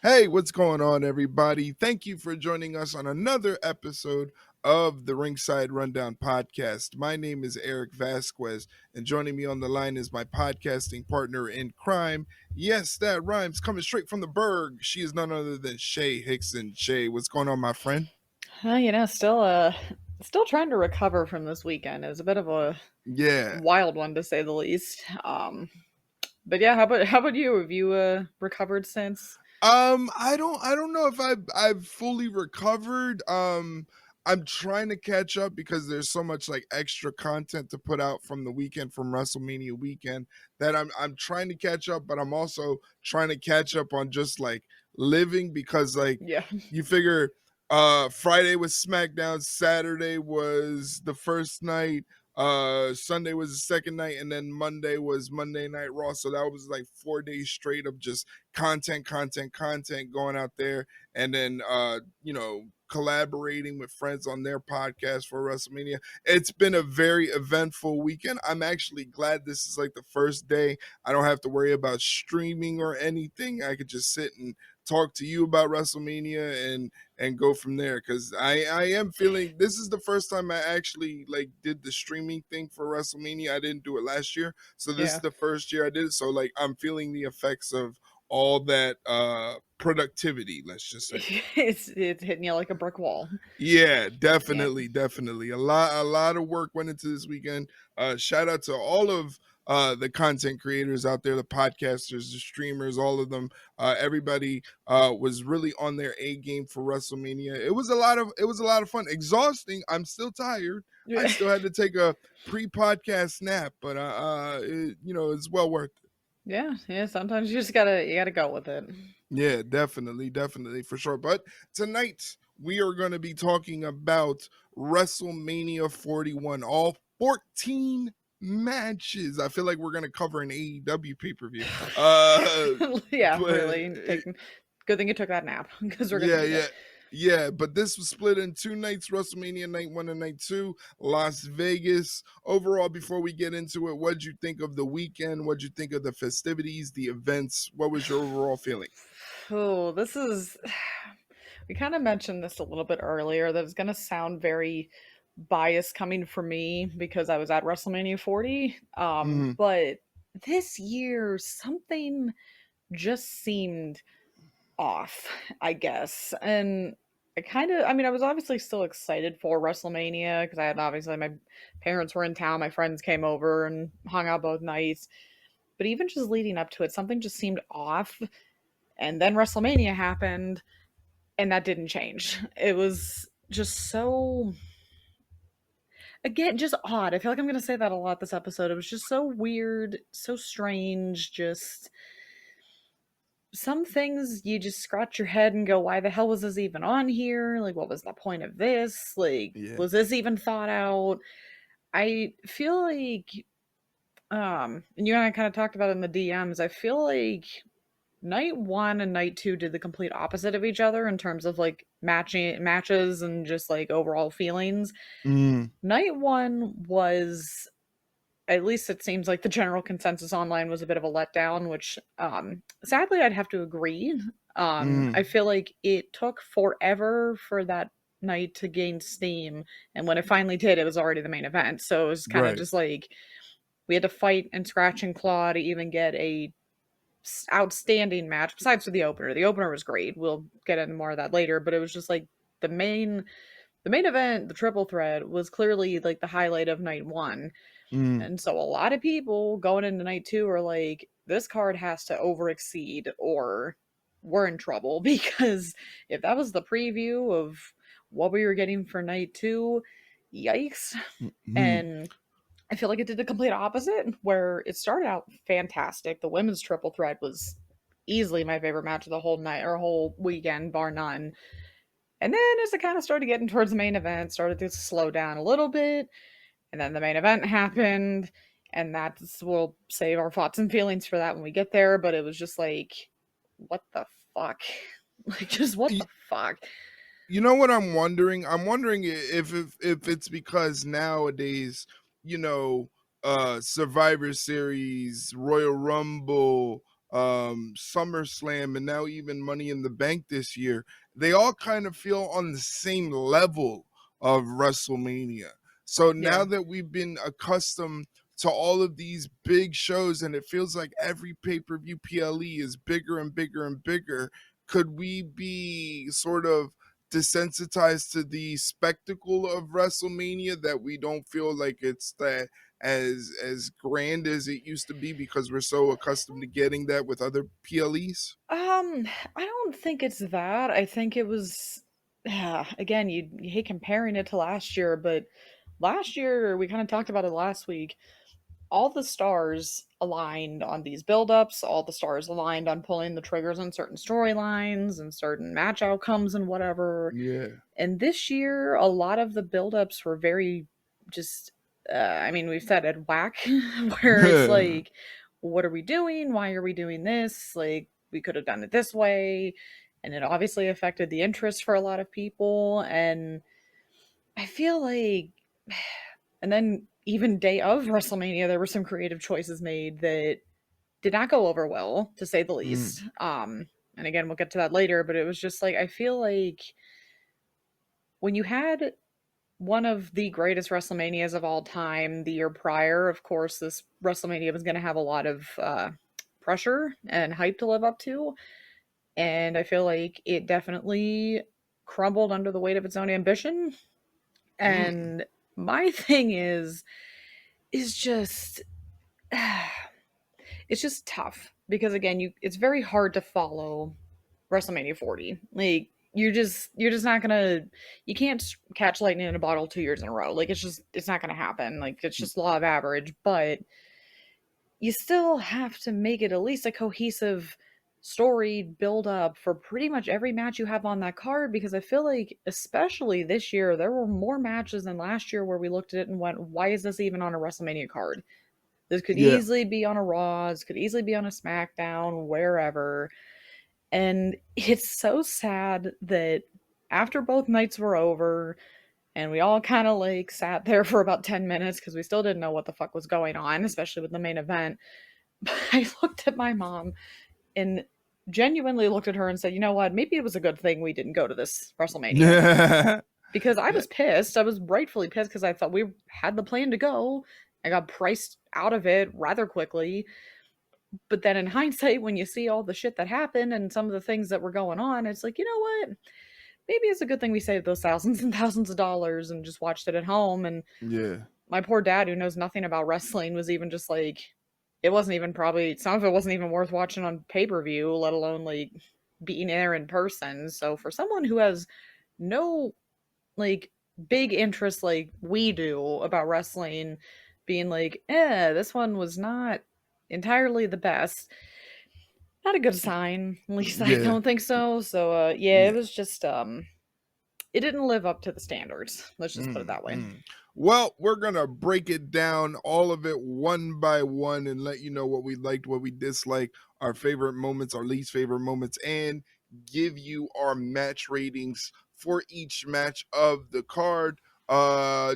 Hey, what's going on, everybody? Thank you for joining us on another episode of the Ringside Rundown podcast. My name is Erik Vasquez, and joining me on the line is my podcasting partner in crime. Yes, that rhymes, coming straight from the Berg. She is none other than Shay Hickson. Shay, what's going on, my friend? Still trying to recover from this weekend. It was a bit of a Yeah. wild one to say the least. But yeah, how about you? Have you recovered since? I don't know if I've fully recovered. I'm trying to catch up because there's so much like extra content to put out from the weekend, from WrestleMania weekend, that I'm trying to catch up, but I'm also trying to catch up on just like living, because like Yeah. you figure Friday was SmackDown, Saturday was the first night, Sunday was the second night, and then Monday was Monday Night Raw. So that was like 4 days straight of just content going out there, and then collaborating with friends on their podcast for WrestleMania. It's been a very eventful weekend. I'm actually glad this is like the first day I don't have to worry about streaming or anything. I could just sit and talk to you about WrestleMania and go from there, because I am feeling this is the first time I actually like did the streaming thing for WrestleMania. I didn't do it last year, so this is Yeah. the first year I did it. So like I'm feeling the effects of all that productivity, let's just say. It's hitting you like a brick wall. Yeah, Yeah. definitely. A lot of work went into this weekend. Shout out to all of the content creators out there, the podcasters, the streamers, all of them. Everybody was really on their A game for WrestleMania. It was a lot of fun. Exhausting. I'm still tired. I still had to take a pre-podcast nap, but it's well worth it. Yeah. Sometimes you gotta go with it. Yeah, definitely for sure. But tonight we are going to be talking about WrestleMania 41, all 14 matches. I feel like we're going to cover an AEW pay-per-view. Yeah, But really. Good thing you took that nap because we're gonna yeah, need it. yeah. Yeah, but this was split in two nights, WrestleMania night 1 and night 2, Las Vegas. Overall, before we get into it, what'd you think of the weekend? What'd you think of the festivities, the events? What was your overall feeling? Oh, this is. We kind of mentioned this a little bit earlier that it's going to sound very biased coming from me because I was at WrestleMania 40. Mhm. But this year, something just seemed off, I guess. And I was obviously still excited for WrestleMania because I had obviously my parents were in town, my friends came over and hung out both nights. But even just leading up to it, something just seemed off. And then WrestleMania happened and that didn't change. It was just so again just odd. I feel like I'm going to say that a lot this episode. It was just so weird, so strange, just some things you just scratch your head and go, why the hell was this even on here? Like, what was the point of this? Like, Yeah. was this even thought out? I feel like and you and I kind of talked about it in the DMs. I feel like night one and night two did the complete opposite of each other in terms of like matches and just like overall feelings. Mm, Night one was, at least it seems like the general consensus online was a bit of a letdown, which sadly I'd have to agree. I mm, feel like it took forever for that night to gain steam, and when it finally did, it was already the main event. So it was kind of right. just like we had to fight and scratch and claw to even get a outstanding match besides for the opener. The opener was great. We'll get into more of that later, but it was just like the main the main event, the triple threat, was clearly like the highlight of night one. Mm, And so a lot of people going into night two are like, this card has to over exceed or we're in trouble because if that was the preview of what we were getting for night two, yikes. mhm. And I feel like it did the complete opposite, where it started out fantastic. The women's triple threat was easily my favorite match of the whole night or whole weekend, bar none. And then as it kind of started getting towards the main event, started to slow down a little bit. And then the main event happened. And we'll save our thoughts and feelings for that when we get there. But it was just like, what the fuck? Like, just what Y- the fuck? You know what I'm wondering? I'm wondering if it's because nowadays, you know, Survivor Series, Royal Rumble, SummerSlam, and now even Money in the Bank this year, they all kind of feel on the same level of WrestleMania. So now Yeah. that we've been accustomed to all of these big shows and it feels like every pay-per-view PLE is bigger and bigger and bigger, could we be sort of desensitized to the spectacle of WrestleMania, that we don't feel like it's that as grand as it used to be because we're so accustomed to getting that with other PLEs? I don't think it's that. I think it was again, you hate comparing it to last year, but last year we kind of talked about it last week. All the stars aligned on these buildups, all the stars aligned on pulling the triggers on certain storylines and certain match outcomes and whatever. Yeah. And this year, a lot of the buildups were very just, I mean, we've said it whack, where it's like, what are we doing? Why are we doing this? Like, we could have done it this way. And it obviously affected the interest for a lot of people. And I feel like, and then even day of WrestleMania, there were some creative choices made that did not go over well, to say the least. Mm, And again, we'll get to that later, but it was just like, I feel like when you had one of the greatest WrestleManias of all time the year prior, of course, this WrestleMania was going to have a lot of pressure and hype to live up to. And I feel like it definitely crumbled under the weight of its own ambition. mm, And my thing is just it's just tough because again, you it's very hard to follow WrestleMania 40. Like you're just not gonna you can't catch lightning in a bottle 2 years in a row. Like it's not gonna happen. Like it's just law of average. But you still have to make it at least a cohesive story build up for pretty much every match you have on that card because I feel like especially this year there were more matches than last year where we looked at it and went, why is this even on a WrestleMania card? This could yeah, easily be on a Raw, this could easily be on a SmackDown, wherever. And it's so sad that after both nights were over and we all kind of like sat there for about 10 minutes because we still didn't know what the fuck was going on, especially with the main event. But I looked at my mom and genuinely looked at her and said, you know what? Maybe it was a good thing we didn't go to this WrestleMania yeah, because I yeah, was pissed. I was rightfully pissed because I thought we had the plan to go. I got priced out of it rather quickly. But then in hindsight, when you see all the shit that happened and some of the things that were going on, it's like, you know what? Maybe it's a good thing we saved those thousands and thousands of dollars and just watched it at home. And yeah, my poor dad, who knows nothing about wrestling, was even just like, it wasn't even probably, some of it wasn't even worth watching on pay per view, let alone like being there in person. So for someone who has no like big interest like we do about wrestling, being like, this one was not entirely the best, not a good sign. At least I yeah, don't think so. So yeah, it yeah. was just it didn't live up to the standards. Let's just put it Mm, that way. mm. Well, we're gonna break it down all of it one by one and let you know what we liked, what we disliked, our favorite moments, our least favorite moments, and give you our match ratings for each match of the card.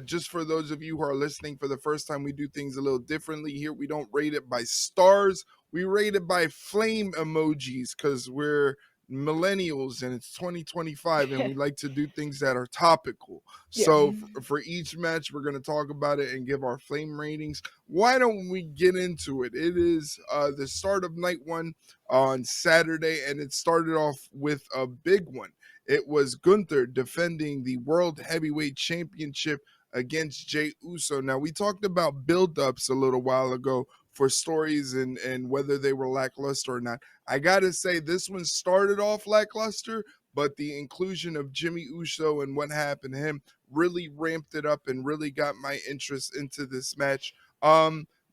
Just for those of you who are listening for the first time, we do things a little differently here. We don't rate it by stars, we rate it by flame emojis because we're millennials and it's 2025 and we like to do things that are topical. Yeah. So for each match, we're going to talk about it and give our flame ratings. Why don't we get into it? It is the start of night one on Saturday, and it started off with a big one. It was Gunther defending the World Heavyweight Championship against Jay Uso. Now, we talked about build-ups a little while ago for stories and whether they were lackluster or not. I gotta say, this one started off lackluster, but the inclusion of Jimmy Uso and what happened to him really ramped it up and really got my interest into this match.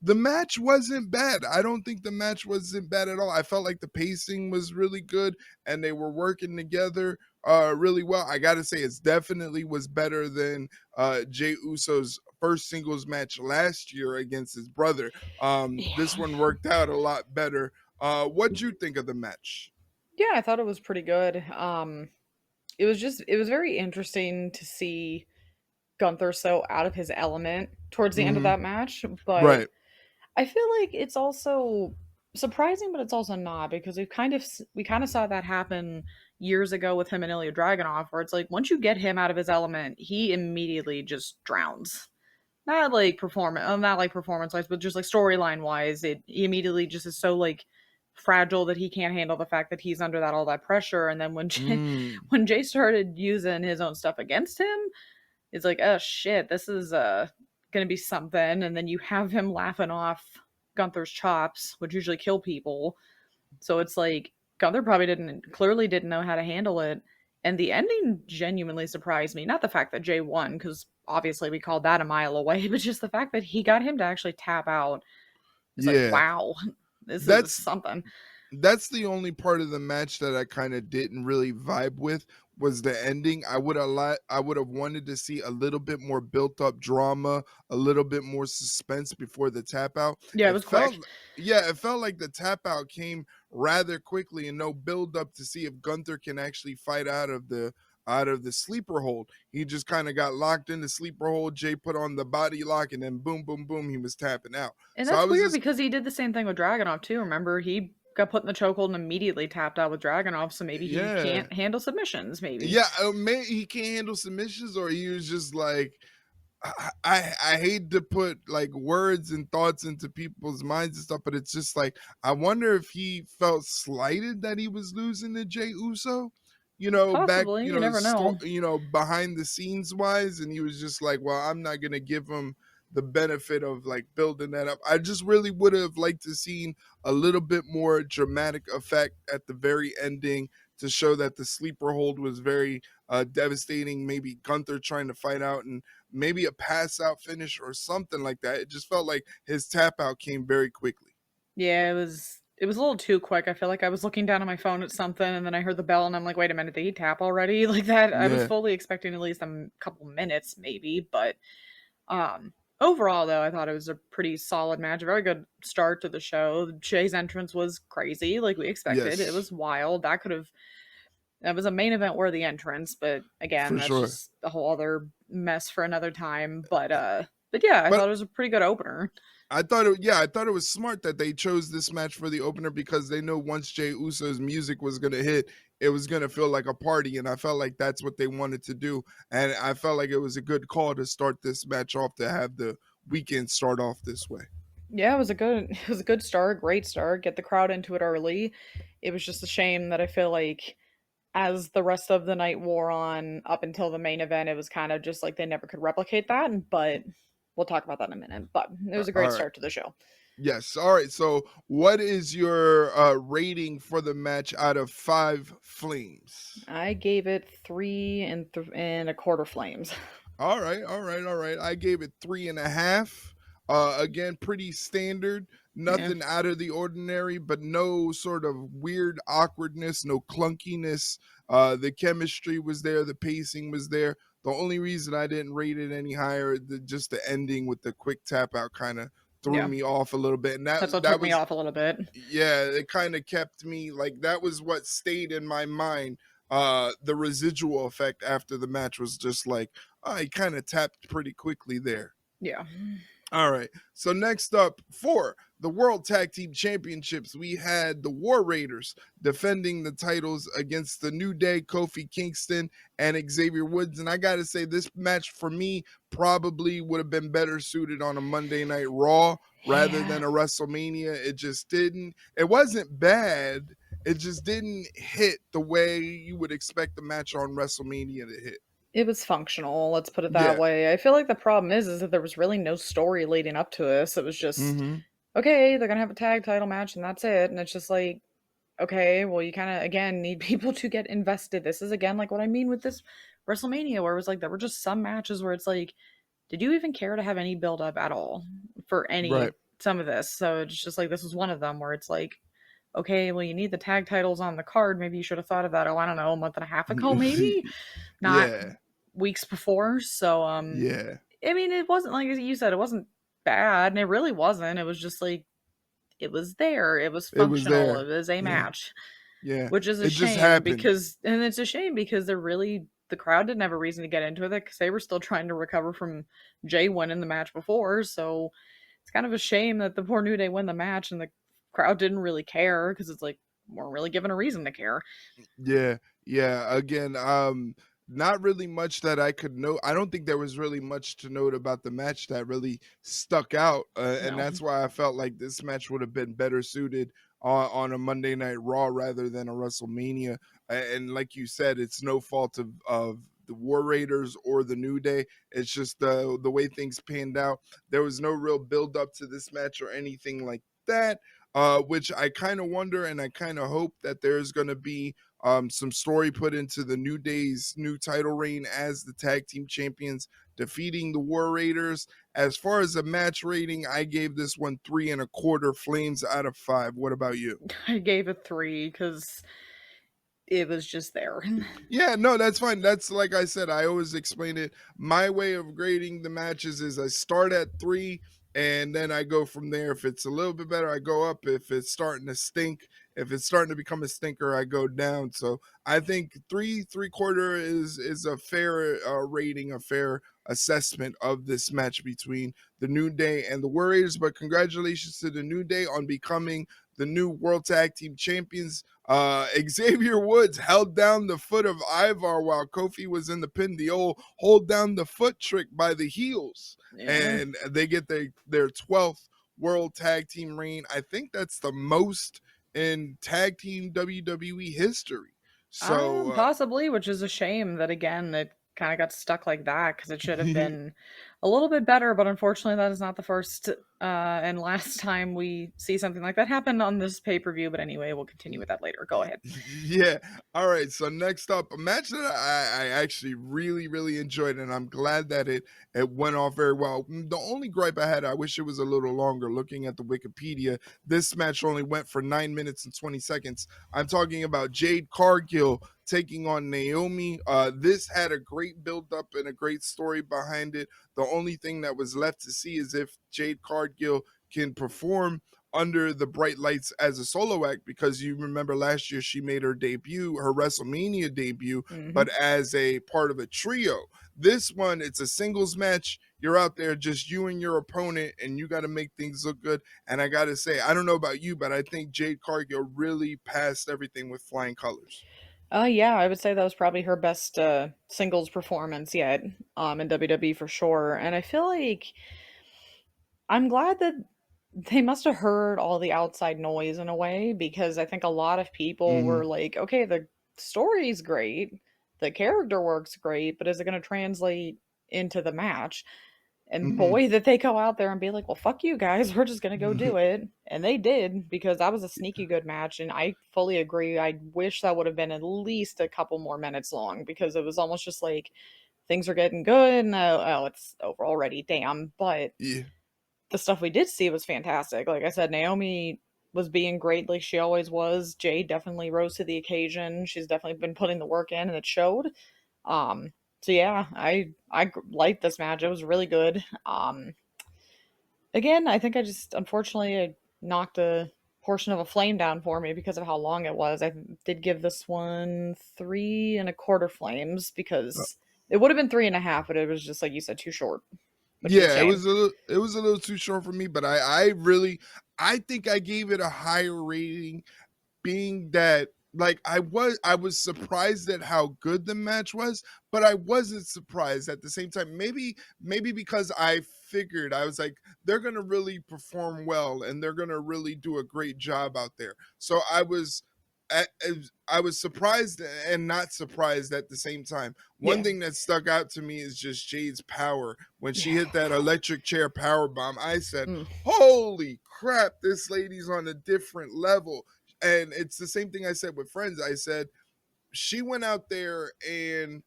The match wasn't bad. I don't think the match wasn't bad at all. I felt like the pacing was really good and they were working together really well. I gotta say, it's definitely was better than Jay Uso's first singles match last year against his brother. This Yeah. one worked out a lot better. What'd you think of the match? Yeah, I thought it was pretty good. It was very interesting to see Gunther so out of his element towards the end of Hmm. that match, but Right. I feel like it's also surprising, but it's also not because we kind of saw that happen years ago with him and Ilya Dragunov, where it's like once you get him out of his element, he immediately just drowns. Not like performance wise, but just like storyline wise, it he immediately just is so like fragile that he can't handle the fact that he's under that all that pressure. And then when Mm. when Jay started using his own stuff against him, it's like, oh shit, this is gonna be something. And then you have him laughing off Gunther's chops, which usually kill people. So it's like Gunther probably didn't know how to handle it. And the ending genuinely surprised me. Not the fact that Jay won, because obviously we called that a mile away, but just the fact that he got him to actually tap out. It's like, Yeah. wow, this is That's something. that's the only part of the match that I kind of didn't really vibe with was the ending. I would have wanted to see a little bit more built up drama, a little bit more suspense before the tap out. Yeah, it It was quick. felt Yeah, it felt like the tap out came rather quickly and no build up to see if Gunther can actually fight out of the sleeper hold. He just kind of got locked in the sleeper hold. Jay put on the body lock and then boom boom boom he was tapping out. And So I that's was weird just because he did the same thing with Dragonov too. Remember, he got put in the chokehold and immediately tapped out with Dragonov, so maybe he yeah. can't handle submissions, maybe. Yeah, he can't handle submissions, or he was just like, I hate to put like words and thoughts into people's minds and stuff, but it's just like I wonder if he felt slighted that he was losing to Jay Uso, back, Possibly, you never know. behind the scenes wise, and he was just like, well, I'm not gonna give him the benefit of like building that up. I just really would have liked to seen a little bit more dramatic effect at the very ending to show that the sleeper hold was very devastating. Maybe Gunther trying to fight out and maybe a pass out finish or something like that. It just felt like his tap out came very quickly. Yeah, it was a little too quick. I feel like I was looking down at my phone at something and then I heard the bell and I'm like, "Wait a minute, did he tap already?" Like that. I was Yeah, fully expecting at least a couple minutes maybe, but overall though, I thought it was a pretty solid match. A very good start to the show. Jay's entrance was crazy like we expected. It yes, was wild. That was a main event worthy entrance, but again, for that's sure. just a whole other mess for another time. But yeah, I But thought it was a pretty good opener. I thought it was smart that they chose this match for the opener because they know once Jay Uso's music was gonna hit, it was gonna feel like a party, and I felt like that's what they wanted to do, and I felt like it was a good call to start this match off to have the weekend start off this way. Yeah, it was a good start, great start, get the crowd into it early. It was just a shame that I feel like as the rest of the night wore on up until the main event, it was kind of just like they never could replicate that, but we'll talk about that in a minute. But it was a All great right. start to the show. Yes. All right. So, what is your rating for the match out of five flames? I gave it and a quarter flames. All right, all right, all right. I gave it 3.5. Again, pretty standard. Yeah. Nothing out of the ordinary, but no sort of weird awkwardness, no clunkiness. The chemistry was there, the pacing was there. The only reason I didn't rate it any higher, just the ending with the quick tap out kind of threw Yeah. me off a little bit, and that That's what that took me was off a little bit. yeah, it kind of kept me like that was what stayed in my mind. The residual effect after the match was just like, oh, he kind of tapped pretty quickly there. Yeah. All right. So next up for the World Tag Team Championships, we had the War Raiders defending the titles against the New Day, Kofi Kingston and Xavier Woods. And I got to say, this match for me probably would have been better suited on a Monday Night Raw rather Yeah. than a WrestleMania. It just didn't. It wasn't bad. It just didn't hit the way you would expect the match on WrestleMania to hit. It was functional, let's put it that Yeah. way. I feel like the problem is that there was really no story leading up to this. It was just, Mm-hmm. okay, they're gonna have a tag title match and that's it. And it's just like, okay, well, you kind of again need people to get invested. This is again like what I mean with this WrestleMania, where it was like there were just some matches where it's like, did you even care to have any build up at all for Right. any some of this? So it's just like this was one of them where it's like, okay, well, you need the tag titles on the card. Maybe you should have thought of that. Oh, I don't know, a month and a half ago, maybe not Yeah. weeks before. So, Yeah. I mean, it wasn't like you said, it wasn't bad, and it really wasn't. It was just like it was there. It was It was functional. there. It was a Yeah. match, Yeah. which is a It just shame happened. because, and it's a shame because the crowd didn't have a reason to get into it because they were still trying to recover from Jay winning the match before. So it's kind of a shame that the poor New Day win the match and the crowd didn't really care because it's like weren't really given a reason to care. Yeah, yeah. Again, not really much that I could note. I don't think there was really much to note about the match that really stuck out, and No. that's why I felt like this match would have been better suited on a Monday Night Raw rather than a WrestleMania. And like you said, it's no fault of the War Raiders or the New Day. It's just the way things panned out. There was no real build up to this match or anything like that. Which I kind of wonder and I kind of hope that there's going to be some story put into the New Day's new title reign as the tag team champions, defeating the War Raiders. As far as the match rating, I gave this one 3.25 flames out of 5. What about you? I gave it 3 because it was just there. Yeah, no, that's fine. That's like I said, I always explain it. My way of grading the matches is I start at 3 and then I go from there. If it's a little bit better, I go up. If it's starting to stink, if it's starting to become a stinker, I go down. So I think 3.75 is a fair rating, a fair assessment of this match between the New Day and the Warriors. But congratulations to the New Day on becoming the new World Tag Team Champions. Xavier Woods held down the foot of Ivar while Kofi was in the pin. The old hold down the foot trick by the heels, Yeah. and they get their 12th World Tag Team reign. I think that's the most in tag team WWE history. So Possibly, which is a shame that again it kind of got stuck like that because it should have uh, been a little bit better. But unfortunately, that is not the first and last time we see something like that happen on this pay per view. But anyway, we'll continue with that later. Go ahead. Yeah. All right. So next up, a match that I actually really enjoyed, and I'm glad that it went off very well. The only gripe I had, I wish it was a little longer. Looking at the Wikipedia, this match only went for 9 minutes and 20 seconds. I'm talking about Jade Cargill taking on Naomi. This had a great build up and a great story behind it. The only thing that was left to see is if Jade Cargill can perform under the bright lights as a solo act, because you remember last year she made her debut, her WrestleMania debut, Hmm. but as a part of a trio. This one, it's a singles match. You're out there just you and your opponent, and you got to make things look good. And I got to say, I don't know about you, but I think Jade Cargill really passed everything with flying colors. Yeah, I would say that was probably her best singles performance yet in WWE for sure. And I feel like I'm glad that they must have heard all the outside noise in a way because I think a lot of people Mm-hmm. were like, okay, the story's great, the character works great, but is it going to translate into the match? And Mm-hmm. boy, that they go out there and be like, well, fuck you guys, we're just going to go do it. And they did because that was a sneaky good match. And I fully agree. I wish that would have been at least a couple more minutes long because it was almost just like things are getting good. And oh, it's over already. Damn. But Yeah. the stuff we did see was fantastic. Like I said, Naomi was being great like she always was. Jade definitely rose to the occasion. She's definitely been putting the work in and it showed. Um so yeah, I liked this match. It was really good. Again, I think I just unfortunately I knocked a portion of a flame down for me because of how long it was. I did give this one 3.25 flames because it would have been 3.5, but it was just like you said, too short, which is a Yeah, shame. it was a little too short for me, but I really I think I gave it a higher rating, being that like I was surprised at how good the match was, but I wasn't surprised at the same time. Maybe because I figured, I was like, they're gonna really perform well and they're gonna really do a great job out there. So I was surprised and not surprised at the same time. One Yeah. thing that stuck out to me is just Jade's power. When she Yeah. hit that electric chair power bomb, I said, Mm. "Holy crap, this lady's on a different level." And it's the same thing I said with Friends. I said she went out there and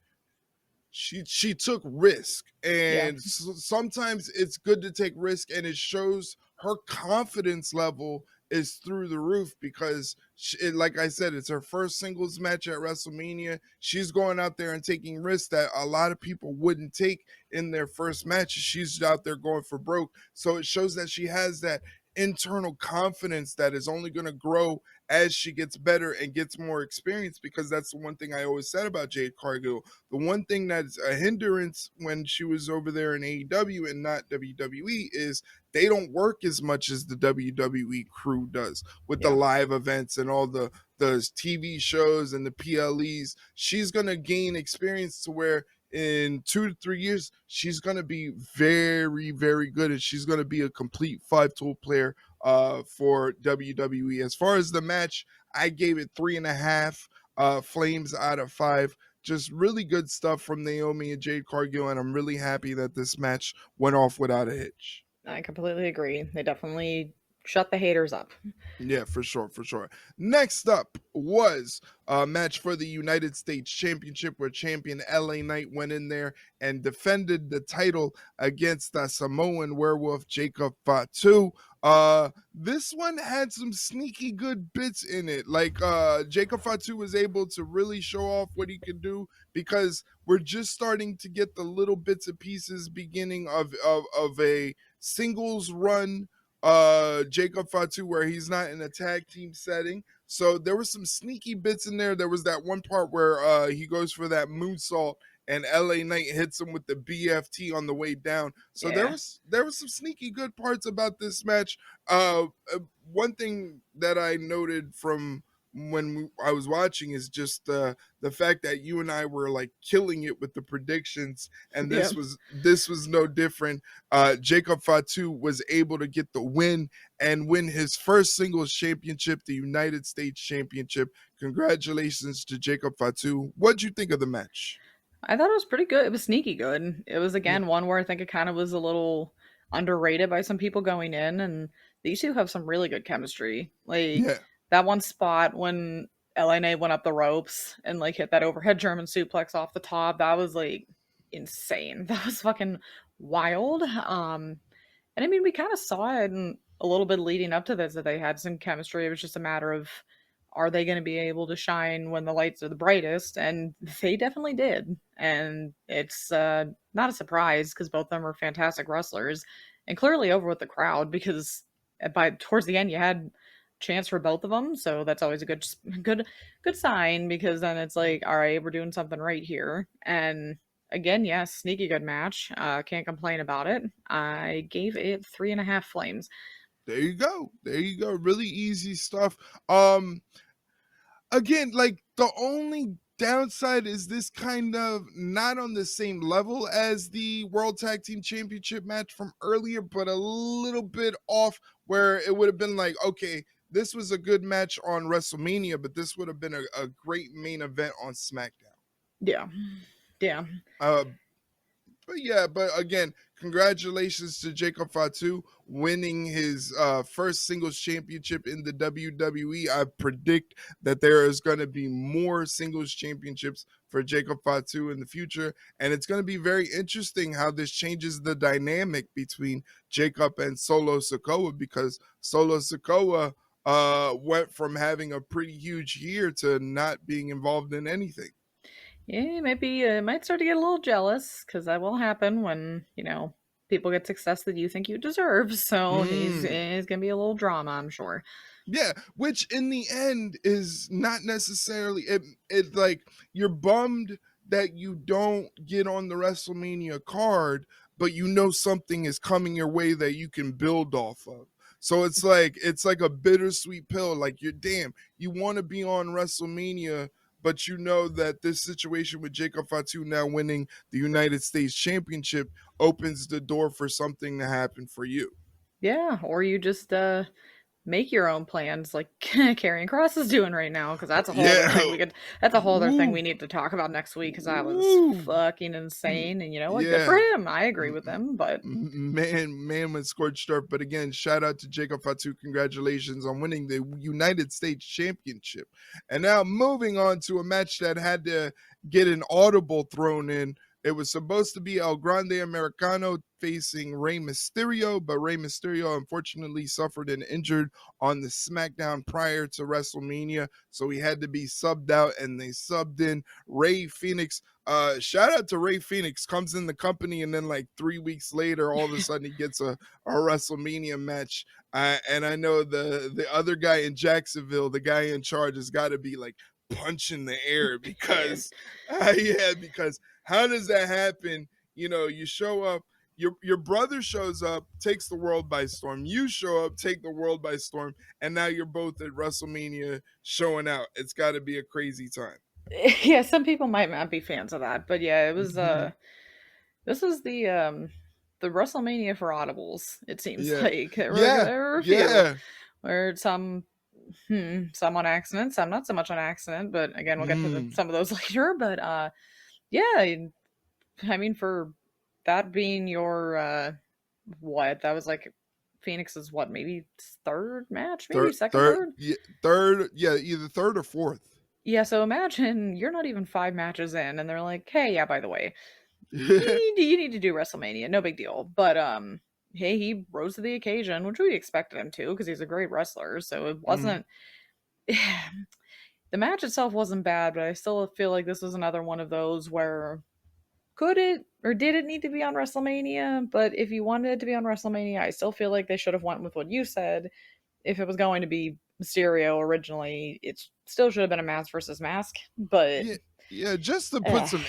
she took risk, Yeah. and sometimes it's good to take risk, and it shows her confidence level is through the roof because like I said, it's her first singles match at WrestleMania. She's going out there and taking risks that a lot of people wouldn't take in their first match. She's out there going for broke, so it shows that she has that internal confidence that is only going to grow as she gets better and gets more experience, because that's the one thing I always said about Jade Cargill. The one thing that's a hindrance when she was over there in AEW and not WWE is they don't work as much as the WWE crew does with the Yeah. live events and all the TV shows and the PLEs. She's going to gain experience to where in 2 to 3 years, she's going to be very, very good, and she's going to be a complete 5-tool player for WWE. As far as the match, I gave it 3.5 flames out of 5. Just really good stuff from Naomi and Jade Cargill, and I'm really happy that this match went off without a hitch. I completely agree. They definitely shut the haters up. Yeah, for sure, for sure. Next up was a match for the United States Championship where champion LA Knight went in there and defended the title against the Samoan werewolf Jacob Fatu. This one had some sneaky good bits in it. Like Jacob Fatu was able to really show off what he could do, because we're just starting to get the little bits and pieces beginning of a singles run Jacob Fatu where he's not in a tag team setting. So there was some sneaky bits in there. There was that one part where he goes for that moonsault and LA Knight hits him with the BFT on the way down. So Yeah. there was some sneaky good parts about this match. One thing that I noted from when I was watching is just the fact that you and I were like killing it with the predictions, and Yeah. this was no different. Jacob Fatu was able to get the win and win his first singles championship, the United States Championship. Congratulations to Jacob Fatu. What'd you think of the match? I thought it was pretty good. It was sneaky good. It was Yeah, again one where I think it kind of was a little underrated by some people going in, and these two have some really good chemistry. Like yeah, that one spot when LNA went up the ropes and like hit that overhead German suplex off the top, that was like insane. That was fucking wild. And I mean, we kind of saw it in a little bit leading up to this that they had some chemistry. It was just a matter of are they going to be able to shine when the lights are the brightest? And they definitely did. And it's not a surprise because both of them are fantastic wrestlers and clearly over with the crowd because by towards the end you had chance for both of them, so that's always a good sign because then it's like all right, we're doing something right here. And again, yes, sneaky good match. Can't complain about it. I gave it 3.5 flames. there you go. There you go. Really easy stuff. Um, Again, like the only downside is this kind of not on the same level as the World Tag Team Championship match from earlier, but a little bit off where it would have been like, okay, this was a good match on WrestleMania, but this would have been a great main event on SmackDown. Yeah, yeah, Uh, but yeah, but again, congratulations to Jacob Fatu winning his first singles championship in the WWE. I predict that there is going to be more singles championships for Jacob Fatu in the future, and it's going to be very interesting how this changes the dynamic between Jacob and Solo Sikoa, because Solo Sikoa went from having a pretty huge year to not being involved in anything. yeah. Maybe might start to get a little jealous because that will happen when people get success that you think you deserve. So Mm. he's gonna be a little drama, I'm sure. Yeah, which in the end is not necessarily it like you're bummed that you don't get on the WrestleMania card, but you know something is coming your way that you can build off of. So it's like a bittersweet pill. Like you're damn, you want to be on WrestleMania, but you know that this situation with Jacob Fatu now winning the United States Championship opens the door for something to happen for you. Yeah, or you just make your own plans like Carrying Cross is doing right now because that's a whole other Yeah. thing we could that's a whole other thing Woo. we need to talk about next week because that was Woo. fucking insane. And you know what, good for Yeah. him. I agree with him, but Man with scorched earth. But again, shout out to Jacob Fatu. Congratulations on winning the United States Championship. And now moving on to a match that had to get an audible thrown in. It was supposed to be El Grande Americano facing Rey Mysterio, but Rey Mysterio unfortunately suffered an injured on the SmackDown prior to WrestleMania, so he had to be subbed out, and they subbed in Ray Phoenix. Shout out to Ray Phoenix, comes in the company, and then like 3 weeks later, all of a sudden he gets a WrestleMania match. And I know the other guy in Jacksonville, the guy in charge, has got to be like punching the air Man. because yeah, because how does that happen? You know, you show up, your brother shows up, takes the world by storm. You show up, take the world by storm, and now you're both at WrestleMania showing out. It's got to be a crazy time. Yeah, some people might not be fans of that, but yeah, it was this is the WrestleMania for audibles, it seems Yeah, like. yeah, There were a few yeah. where some on accident, some not so much on accident, but again, we'll get to Mm. some of those later. But yeah, I mean, for that being your what that was like Phoenix's what, maybe third match, maybe second, third. Yeah, third, yeah, either third or fourth. Yeah, so imagine you're not even 5 matches in, and they're like, "Hey, yeah, by the way, you need to do WrestleMania, no big deal." But hey, he rose to the occasion, which we expected him to because he's a great wrestler. So it Mhm. wasn't. The match itself wasn't bad, but I still feel like this was another one of those where could it or did it need to be on WrestleMania? But if you wanted it to be on WrestleMania, I still feel like they should have went with what you said. If it was going to be Mysterio originally, it still should have been a mask versus mask. But Yeah, yeah, just to put eh, some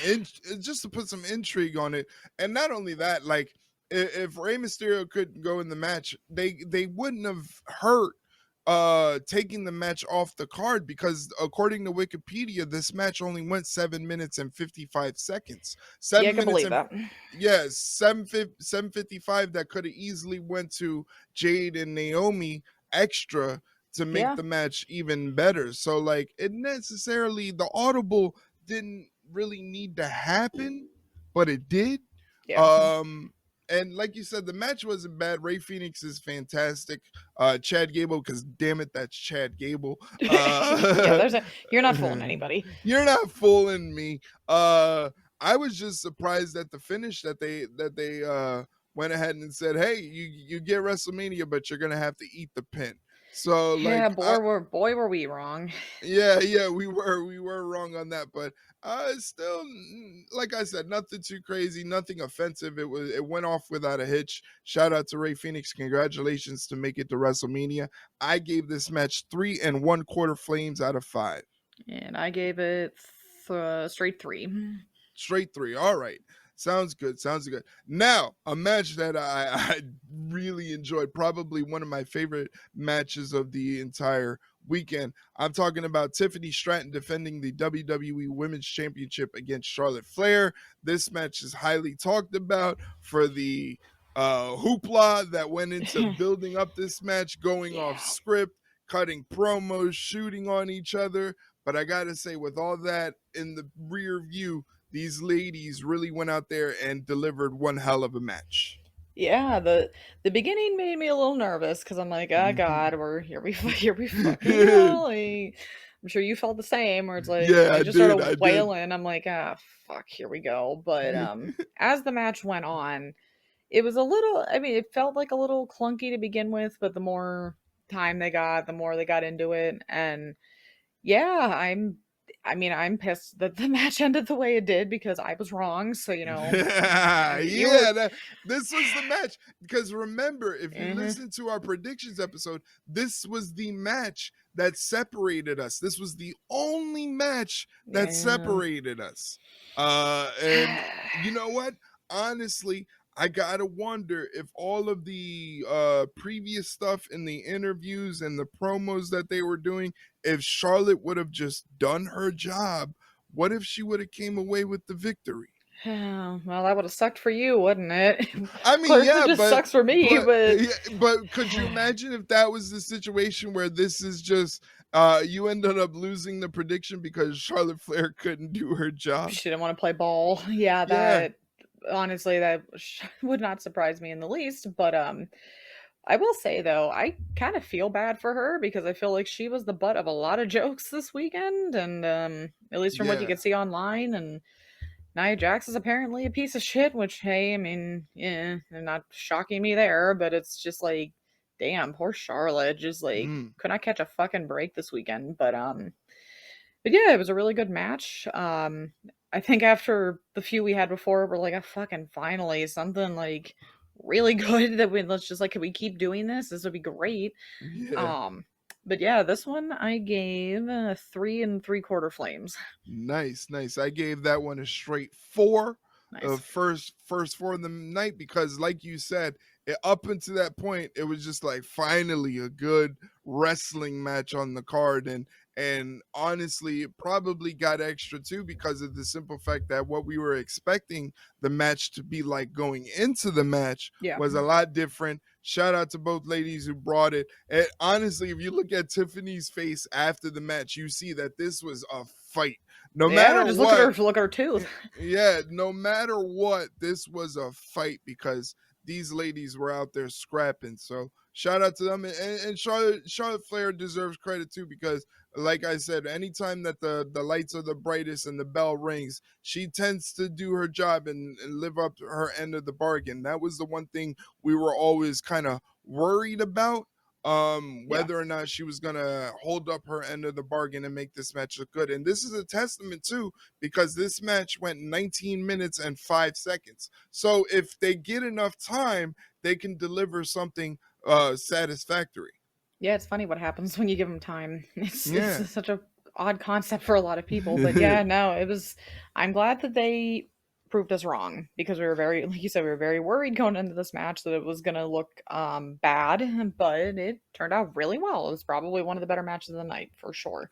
just to put some intrigue on it, and not only that, like if Rey Mysterio couldn't go in the match, they wouldn't have hurt taking the match off the card because according to Wikipedia, this match only went 7 minutes and 55 seconds. yeah, I Seven can minutes believe and that. yeah, 7:55 that could have easily went to Jade and Naomi extra to make Yeah, the match even better. So like it necessarily the audible didn't really need to happen, but it did. yeah. Um and like you said, the match wasn't bad. Ray Phoenix is fantastic. Chad Gable, because damn it, that's Chad Gable. Yeah, there's a you're not fooling anybody. You're not fooling me. I was just surprised at the finish that they went ahead and said, "Hey, you get WrestleMania, but you're gonna have to eat the pin." So Yeah, like, boy were we wrong. yeah, we were wrong on that, but still, like I said, nothing too crazy, nothing offensive. It went off without a hitch. Shout out to Ray Phoenix, congratulations to make it to WrestleMania. I gave this match 3 1/4 flames out of 5. And I gave it straight three. Straight 3. All right. Sounds good. Sounds good. Now, a match that I really enjoyed, probably one of my favorite matches of the entire weekend. I'm talking about Tiffany Stratton defending the WWE Women's Championship against Charlotte Flair. This match is highly talked about for the hoopla that went into building up this match, going off Yeah. script, cutting promos, shooting on each other. But I got to say, with all that in the rear view, these ladies really went out there and delivered one hell of a match. Yeah, the beginning made me a little nervous because I'm like, oh God, we're here we here we fucking Yeah, go. Like, I'm sure you felt the same, where it's like when they I just did. started I did. wailing, I'm like, ah, fuck, here we go. But as the match went on, it was a little. I mean, it felt like a little clunky to begin with, but the more time they got, the more they got into it, and yeah, I mean, I'm pissed that the match ended the way it did because I was wrong. So, you were. Yeah, this was the match. Because remember, if you Mhm. listen to our predictions episode, this was the match that separated us. This was the only match that Yeah. separated us. And you know what? Honestly, I gotta wonder if all of the previous stuff in the interviews and the promos that they were doing, if Charlotte would have just done her job, what if she would have came away with the victory? Oh, well, that would have sucked for you, wouldn't it? I Of mean, course, it yeah, just sucks for me, but yeah, but could you imagine if that was the situation where this is just you ended up losing the prediction because Charlotte Flair couldn't do her job? she didn't want to play ball. Yeah, Yeah. that honestly, that would not surprise me in the least. But I will say though, I kind of feel bad for her because I feel like she was the butt of a lot of jokes this weekend, and at least from what you Yeah. could see online, and Nia Jax is apparently a piece of shit, which, hey, I mean, yeah, not shocking me there, but it's just like, damn, poor Charlotte. Just like, Mm, could not catch a fucking break this weekend. But yeah, it was a really good match. I think after the few we had before, we're like, oh, fucking finally something like really good that we let's just like, can we keep doing this? This would be great. yeah. Um, but yeah, this one I gave 3 and 3/4 flames. Nice, nice. I gave that one a straight 4. Nice. First 4 of the night because, like you said, up until that point, it was just like finally a good wrestling match on the card, and honestly, it probably got extra too because of the simple fact that what we were expecting the match to be like going into the match Yeah. was a lot different. Shout out to both ladies who brought it. And honestly, if you look at Tiffany's face after the match, you see that this was a fight no Yeah, matter just what. look at her tooth. Yeah, no matter what, this was a fight because these ladies were out there scrapping. So shout out to them, and Charlotte Flair deserves credit too because, like I said, anytime that the lights are the brightest and the bell rings, she tends to do her job and live up to her end of the bargain. That was the one thing we were always kind of worried about, Yeah. whether or not she was gonna hold up her end of the bargain and make this match look good. And this is a testament too, because this match went 19 minutes and 5 seconds. So if they get enough time, they can deliver something satisfactory. Yeah, it's funny what happens when you give them time. Yeah. It's such a odd concept for a lot of people, but yeah, no, it was. I'm glad that they proved us wrong because we were very, like you said, we were very worried going into this match that it was going to look bad, but it turned out really well. It was probably one of the better matches of the night for sure.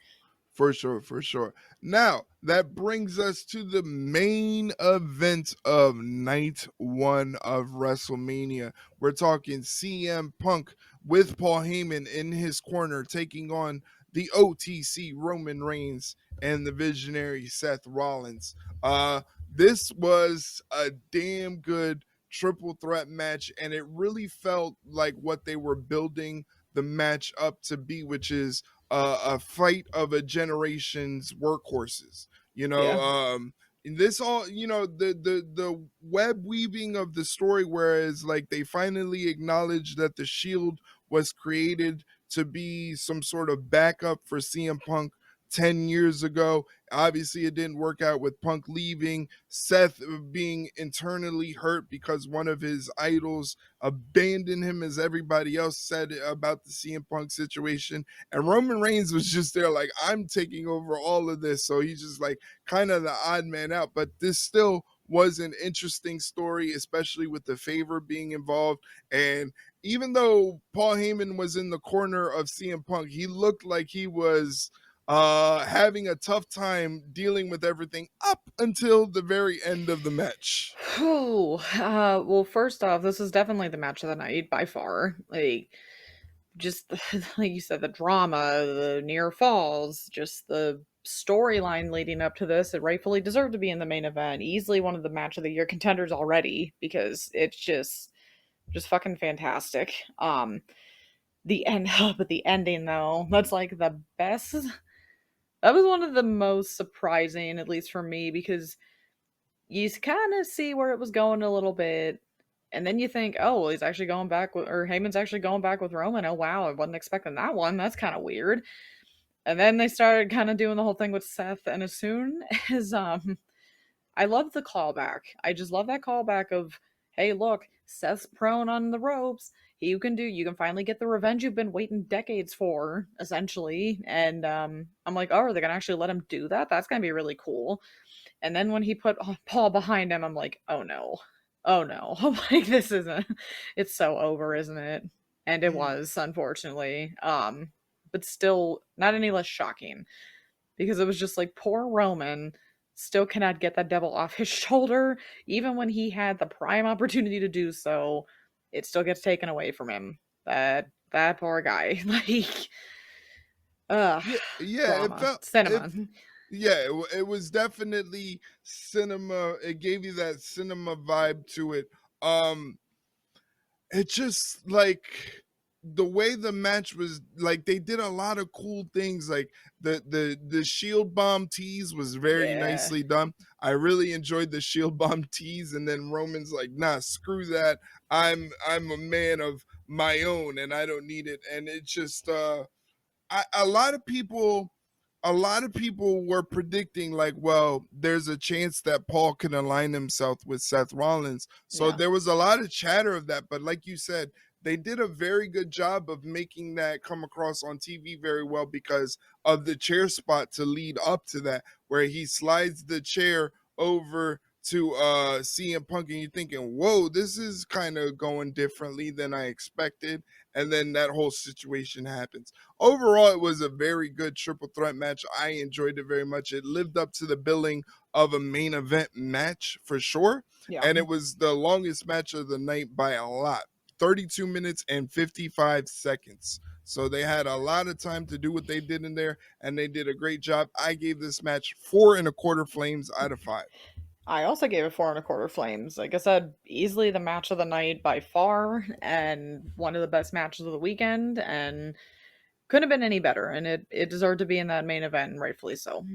For sure, for sure. Now, that brings us to the main event of night 1 of WrestleMania. We're talking CM Punk with Paul Heyman in his corner taking on the OTC Roman Reigns and the visionary Seth Rollins. This was a damn good triple threat match, and it really felt like what they were building the match up to be, which is a fight of a generation's workhorses. You know, Yeah. and this all, the web weaving of the story, whereas like they finally acknowledged that the Shield was created to be some sort of backup for CM Punk 10 years ago. Obviously, it didn't work out with Punk leaving, Seth being internally hurt because one of his idols abandoned him, as everybody else said about the CM Punk situation. And Roman Reigns was just there, like, I'm taking over all of this. So he's just like kind of the odd man out. But this still was an interesting story, especially with the favor being involved. And even though Paul Heyman was in the corner of CM Punk, he looked like he was having a tough time dealing with everything up until the very end of the match. Whew. Well, first off, this is definitely the match of the night by far. Like, just like you said, the drama, the near falls, just the storyline leading up to this, it rightfully deserved to be in the main event. Easily one of the match of the year contenders already because it's just fucking fantastic. The end but the ending though, that's like the best. That was one of the most surprising, at least for me, because you kind of see where it was going a little bit. And then you think, oh, well, he's actually going back with, or Heyman's actually going back with Roman. Oh, wow, I wasn't expecting that one. That's kind of weird. And then they started kind of doing the whole thing with Seth. And as soon as, I love the callback. I just love that callback of, hey, look, Seth's prone on the ropes. You can finally get the revenge you've been waiting decades for, essentially. And I'm like, oh, are they going to actually let him do that? That's going to be really cool. And then when he put Paul behind him, I'm like, oh no. Oh no. Like this isn't it's so over, isn't it? And it Mm. was, unfortunately. But still not any less shocking because it was just like poor Roman still cannot get that devil off his shoulder even when he had the prime opportunity to do so. It still gets taken away from him. That poor guy. Like ugh, Yeah, yeah, it drama. felt Cinema. it yeah, it was definitely cinema. It gave you that cinema vibe to it. It just like the way the match was, like, they did a lot of cool things, like the shield bomb tease was very Yeah. nicely done. I really enjoyed the shield bomb tease, and then Roman's like, nah, screw that. I'm a man of my own and I don't need it. And it just a lot of people, were predicting, like, well, there's a chance that Paul can align himself with Seth Rollins. So Yeah. there was a lot of chatter of that, but like you said, they did a very good job of making that come across on TV very well because of the chair spot to lead up to that, where he slides the chair over to CM Punk, and you're thinking, whoa, this is kind of going differently than I expected. And then that whole situation happens. Overall, it was a very good triple threat match. I enjoyed it very much. It lived up to the billing of a main event match for sure. Yeah. And it was the longest match of the night by a lot, 32 minutes and 55 seconds. So they had a lot of time to do what they did in there, and they did a great job. I gave this match 4.25 flames out of 5. I also gave it 4.25 flames. Like I said, easily the match of the night by far, and one of the best matches of the weekend, and couldn't have been any better. And it deserved to be in that main event, and rightfully so.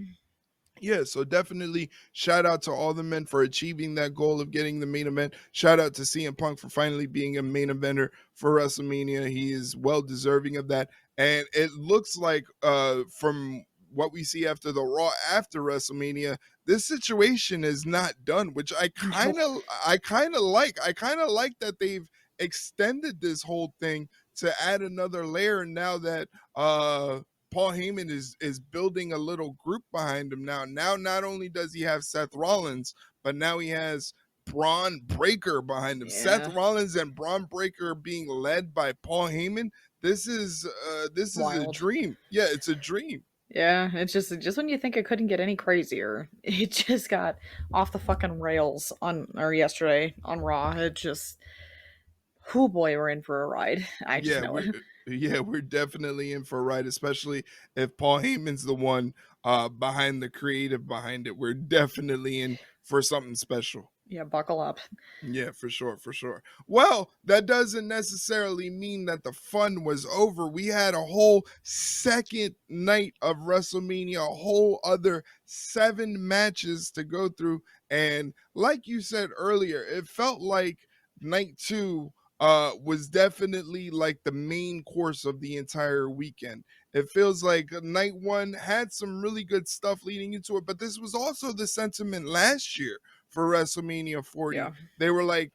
Yeah, so definitely shout out to all the men for achieving that goal of getting the main event. Shout out to CM Punk for finally being a main eventer for WrestleMania. He is well deserving of that. And it looks like from what we see after the Raw after WrestleMania, this situation is not done, which No. I kind of like. I kind of like that they've extended this whole thing to add another layer now that Paul Heyman is building a little group behind him now. Now, not only does he have Seth Rollins, but now he has Braun Breaker behind him. Seth Yeah. Rollins and Braun Breaker being led by Paul Heyman. This is a Wild. dream. Yeah, it's a dream. Yeah, it's just when you think it couldn't get any crazier, it just got off the fucking rails on or yesterday on Raw. It just, oh boy, we're in for a ride. I just Yeah, know it. we're definitely in for a ride, especially if Paul Heyman's the one behind the creative behind it. We're definitely in for something special. Yeah, buckle up. Yeah, for sure, for sure. Well, that doesn't necessarily mean that the fun was over. We had a whole second night of WrestleMania, a whole other 7 matches to go through. And like you said earlier, it felt like night two was definitely like the main course of the entire weekend. It feels like night one had some really good stuff leading into it, but this was also the sentiment last year for WrestleMania 40. Yeah. They were like,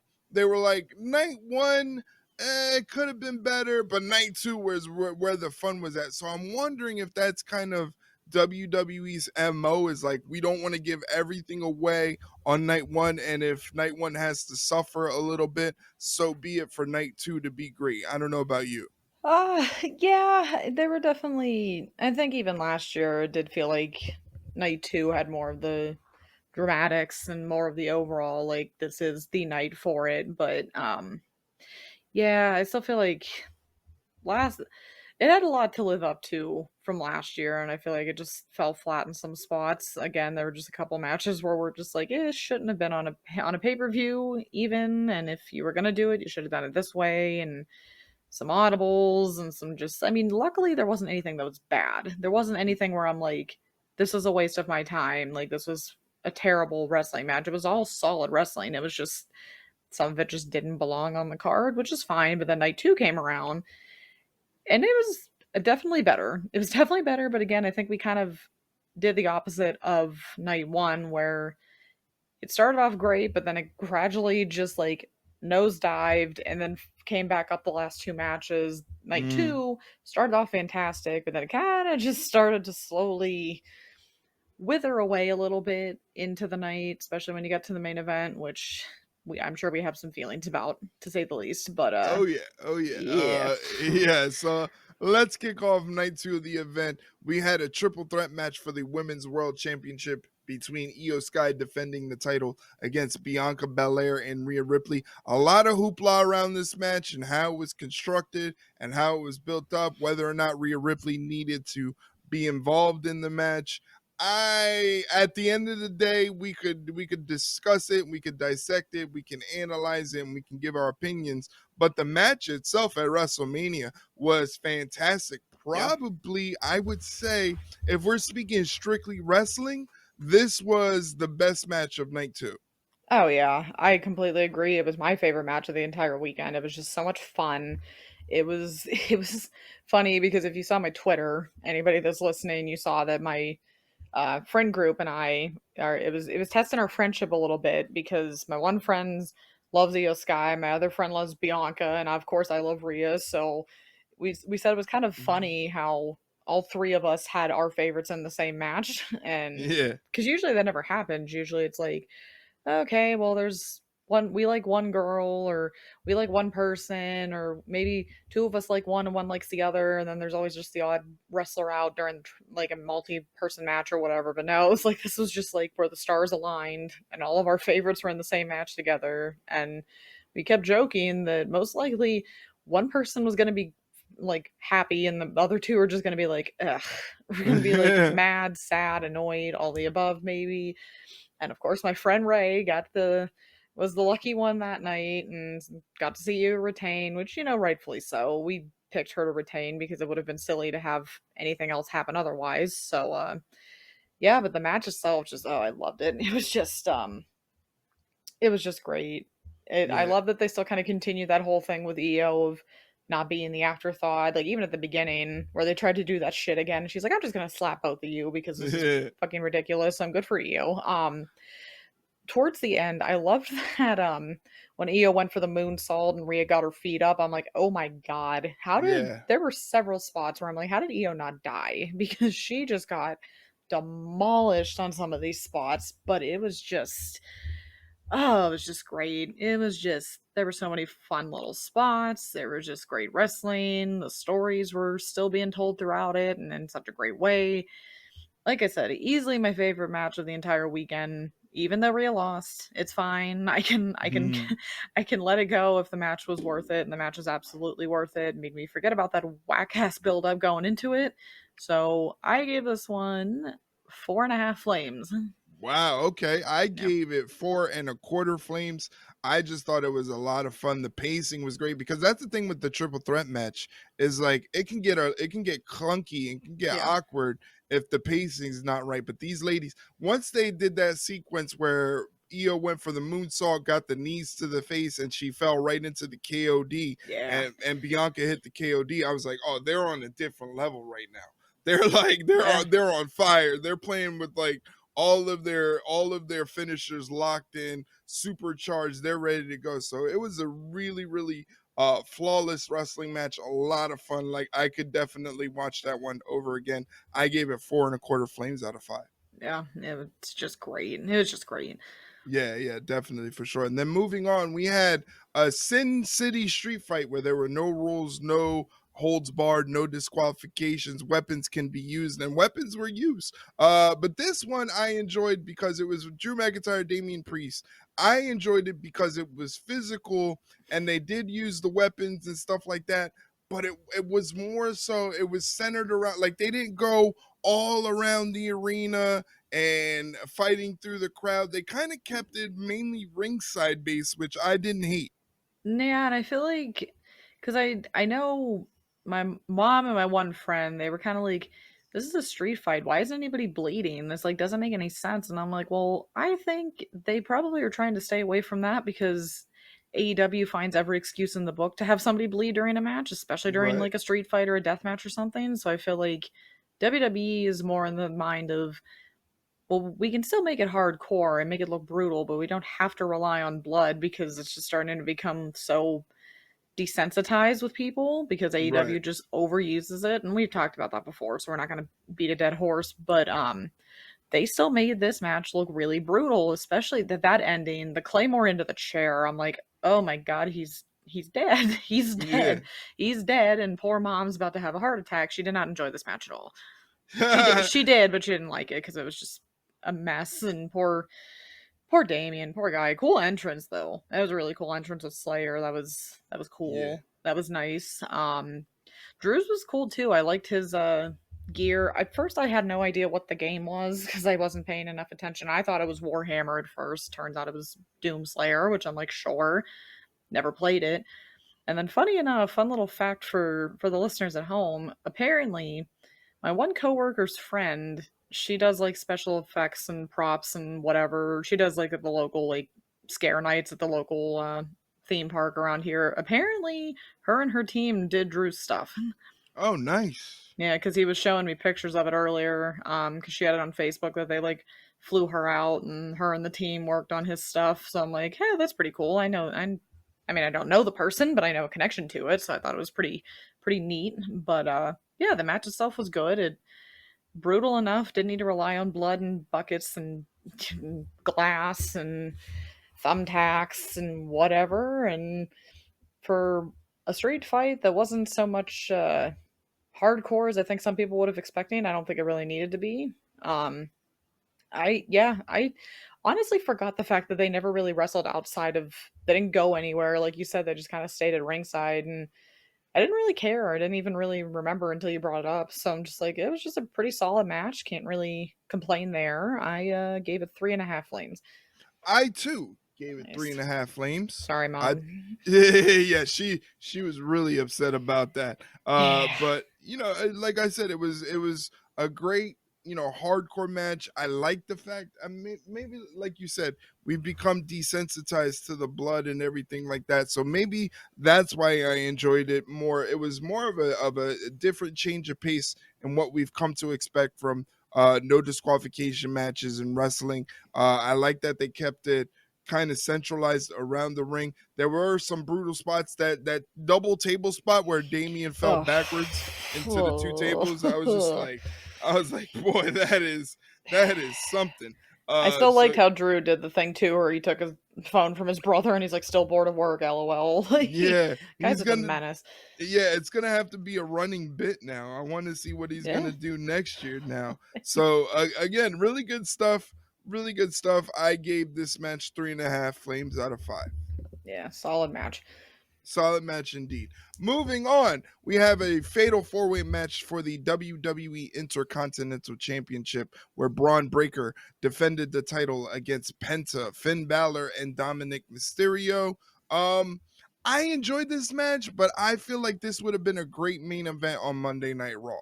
night one, it could have been better, but night two was where the fun was at. So I'm wondering if that's kind of WWE's MO, is like, we don't want to give everything away on night one, and if night one has to suffer a little bit, so be it for night two to be great. I don't know about you. Yeah, they were definitely. I think even last year it did feel like night two had more of the dramatics and more of the overall, like, this is the night for it. But yeah, I still feel like last it had a lot to live up to from last year, and I feel like it just fell flat in some spots. Again, there were just a couple matches where we're just like, it shouldn't have been on a pay-per-view even, and if you were gonna do it, you should have done it this way, and some audibles and some just, I mean, luckily there wasn't anything that was bad. There wasn't anything where I'm like, this was a waste of my time. Like, this was a terrible wrestling match. It was all solid wrestling. It was just some of it just didn't belong on the card, which is fine. But then night two came around and it was definitely better. It was definitely better. But again, I think we kind of did the opposite of night one, where it started off great, but then it gradually just like nosedived and then came back up the last two matches. Night Mm. two started off fantastic, but then it kind of just started to slowly wither away a little bit into the night, especially when you get to the main event, which I'm sure we have some feelings about, to say the least. But Oh yeah, oh yeah, yeah, yeah. So let's kick off night two of the event. We had a triple threat match for the Women's World Championship between Io Sky defending the title against Bianca Belair and Rhea Ripley. A lot of hoopla around this match and how it was constructed and how it was built up, whether or not Rhea Ripley needed to be involved in the match. I at the end of the day, we could discuss it, we could dissect it, we can analyze it, and we can give our opinions. But the match itself at WrestleMania was fantastic. Yeah. Probably, I would say, if we're speaking strictly wrestling, this was the best match of night two. Oh yeah, I completely agree. It was my favorite match of the entire weekend. It was just so much fun. It was it was funny because if you saw my Twitter, anybody that's listening, you saw that my friend group and I are it was testing our friendship a little bit because my one friend loves Io Sky, my other friend loves Bianca, and of course I love Rhea. So we said it was kind of Mhm. funny how all three of us had our favorites in the same match, and Yeah. because usually that never happens. Usually it's like, okay, well, there's one, we like one girl, or we like one person, or maybe two of us like one and one likes the other, and then there's always just the odd wrestler out during like a multi-person match or whatever. But no, it was like this was just like where the stars aligned and all of our favorites were in the same match together, and we kept joking that most likely one person was going to be like happy and the other two are just going to be like, ugh, we're going to be like mad, sad, annoyed, all the above maybe. And of course, my friend Ray got the was the lucky one that night and got to see you retain, which rightfully so. We picked her to retain because it would have been silly to have anything else happen otherwise. So yeah, but the match itself just I loved it. It was just great. I Yeah. love that they still kind of continue that whole thing with EO of not being the afterthought. Like even at the beginning where they tried to do that shit again, and she's like, "I'm just gonna slap both of you because this is Yeah. fucking ridiculous. I'm good for EO." Towards the end, I loved that when Io went for the moonsault and Rhea got her feet up, I'm like, "Oh my god, how did Yeah. there were several spots where I'm like, how did Io not die?" Because she just got demolished on some of these spots, but it was just oh, it was just great. It was just there were so many fun little spots. There was just great wrestling. The stories were still being told throughout it and in such a great way. Like I said, easily my favorite match of the entire weekend. Even though Rhea lost, it's fine. I can Mhm. I can let it go if the match was worth it, and the match was absolutely worth it. It made me forget about that whack ass build up going into it. So I gave this one 4.5 flames. Wow. Okay. I Yeah. gave it 4.25 flames. I just thought it was a lot of fun. The pacing was great because that's the thing with the triple threat match is like it can get clunky and can get Yeah. awkward if the pacing's not right. But these ladies, once they did that sequence where Io went for the moonsault, got the knees to the face, and she fell right into the KOD, Yeah. and Bianca hit the KOD. I was like, oh, they're on a different level right now. They're like Yeah. they're on fire. They're playing with like all of their finishers locked in, supercharged, they're ready to go. So it was a really flawless wrestling match, a lot of fun. Like I could definitely watch that one over again. I gave it 4.25 flames out of 5. Yeah. It's just great. It was just great. Yeah, yeah, definitely for sure. And then moving on, we had a Sin City street fight where there were no rules, no holds barred, no disqualifications. Weapons can be used, and weapons were used. But this one I enjoyed because it was Drew McIntyre, Damian Priest. I enjoyed it because it was physical, and they did use the weapons and stuff like that. But it was more so it was centered around like they didn't go all around the arena and fighting through the crowd. They kind of kept it mainly ringside based, which I didn't hate. Yeah, and I feel like because I know my mom and my one friend, they were kind of like, "This is a street fight. Why isn't anybody bleeding? This like doesn't make any sense." And I'm like, "Well, I think they probably are trying to stay away from that because AEW finds every excuse in the book to have somebody bleed during a match, especially during Right, like a street fight or a death match or something." So I feel like WWE is more in the mind of, well, we can still make it hardcore and make it look brutal, but we don't have to rely on blood because it's just starting to become so desensitized with people because right. AEW just overuses it. And we've talked about that before, so we're not going to beat a dead horse. But they still made this match look really brutal, especially that ending, the Claymore into the chair. I'm like, oh my god, he's dead. He's Yeah. dead. He's dead. And poor mom's about to have a heart attack. She did not enjoy this match at all. She did, but she didn't like it because it was just a mess. And poor Damien, poor guy. Cool entrance though. That was a really cool entrance with Slayer. That was Yeah. cool. That was nice. Drew's was cool too. I liked his gear. At first, I had no idea what the game was because I wasn't paying enough attention. I thought it was Warhammer at first. Turns out it was Doomslayer, which I'm like, sure, never played it. And then, funny enough, fun little fact for the listeners at home. Apparently, my one coworker's friend, she does like special effects and props and whatever. She does like at the local like scare nights at the local theme park around here. Apparently, her and her team did Drew's stuff. Oh, nice. Yeah, because he was showing me pictures of it earlier. Because she had it on Facebook that they like flew her out and her and the team worked on his stuff. So I'm like, hey, that's pretty cool. I mean, I don't know the person, but I know a connection to it. So I thought it was pretty neat. But yeah, the match itself was good. It brutal enough. Didn't need to rely on blood and buckets and glass and thumbtacks and whatever. And for a street fight that wasn't so much hardcore as I think some people would have expected. I don't think it really needed to be. Um, I honestly forgot the fact that they never really wrestled outside of. They didn't go anywhere, like you said. They just kind of stayed at ringside, and I didn't really care. I didn't even really remember until you brought it up. So I'm just like, it was just a pretty solid match. Can't really complain there. I gave it 3.5 flames. I too gave it three Nice. and a half flames. Sorry, I mom. yeah, she was really upset about that. Yeah. But like I said, it was a great hardcore match. I like the fact. I mean, maybe like you said, we've become desensitized to the blood and everything like that. So maybe that's why I enjoyed it more. It was more of a different change of pace and what we've come to expect from no disqualification matches in wrestling. I like that they kept it kind of centralized around the ring. There were some brutal spots. That double table spot where Damien fell backwards into the two tables. Oh. I was like, boy, that is something. I still liked So how Drew did the thing too, where he took his phone from his brother and he's like, still bored of work, lol. Like, yeah, guy's he's such a gonna menace. yeah, it's gonna have to be a running bit now. I want to see what he's Yeah. gonna do next year now. So again, really good stuff. Really good stuff. I gave this match 3.5 flames out of 5. Yeah, solid match. Solid match indeed. Moving on, we have a fatal four-way match for the WWE Intercontinental Championship where Braun Breaker defended the title against Penta, Finn Balor, and Dominic Mysterio. Um, I enjoyed this match, but I feel like this would have been a great main event on Monday Night Raw.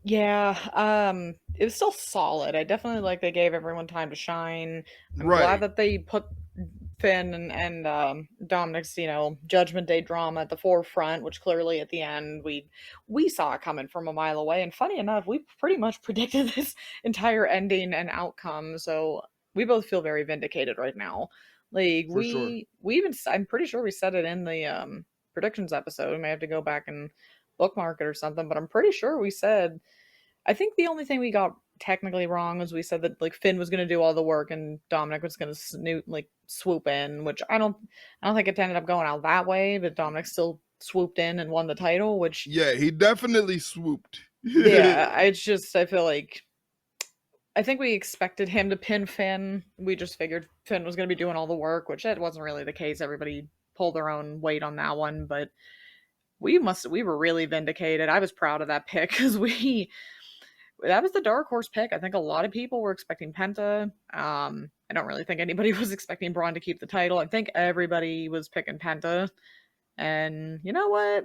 Yeah, it was still solid. I definitely like they gave everyone time to shine. I'm glad Right. that they put Finn and Dominic's, Judgment Day drama at the forefront, which clearly at the end we saw it coming from a mile away. And funny enough, we pretty much predicted this entire ending and outcome, so we both feel very vindicated right now. Like For sure. we even I'm pretty sure we said it in the predictions episode. We may have to go back and bookmark it or something, but I'm pretty sure we said. I think the only thing we got technically wrong was we said that like Finn was going to do all the work and Dominic was going to swoop in, which I don't think it ended up going out that way, but Dominic still swooped in and won the title, which Yeah, he definitely swooped. yeah, I feel like I think we expected him to pin Finn. We just figured Finn was going to be doing all the work, which that wasn't really the case. Everybody pulled their own weight on that one, but we were really vindicated. I was proud of that pick because we that was the dark horse pick. I think a lot of people were expecting Penta. I don't really think anybody was expecting Braun to keep the title. I think everybody was picking Penta. And you know what?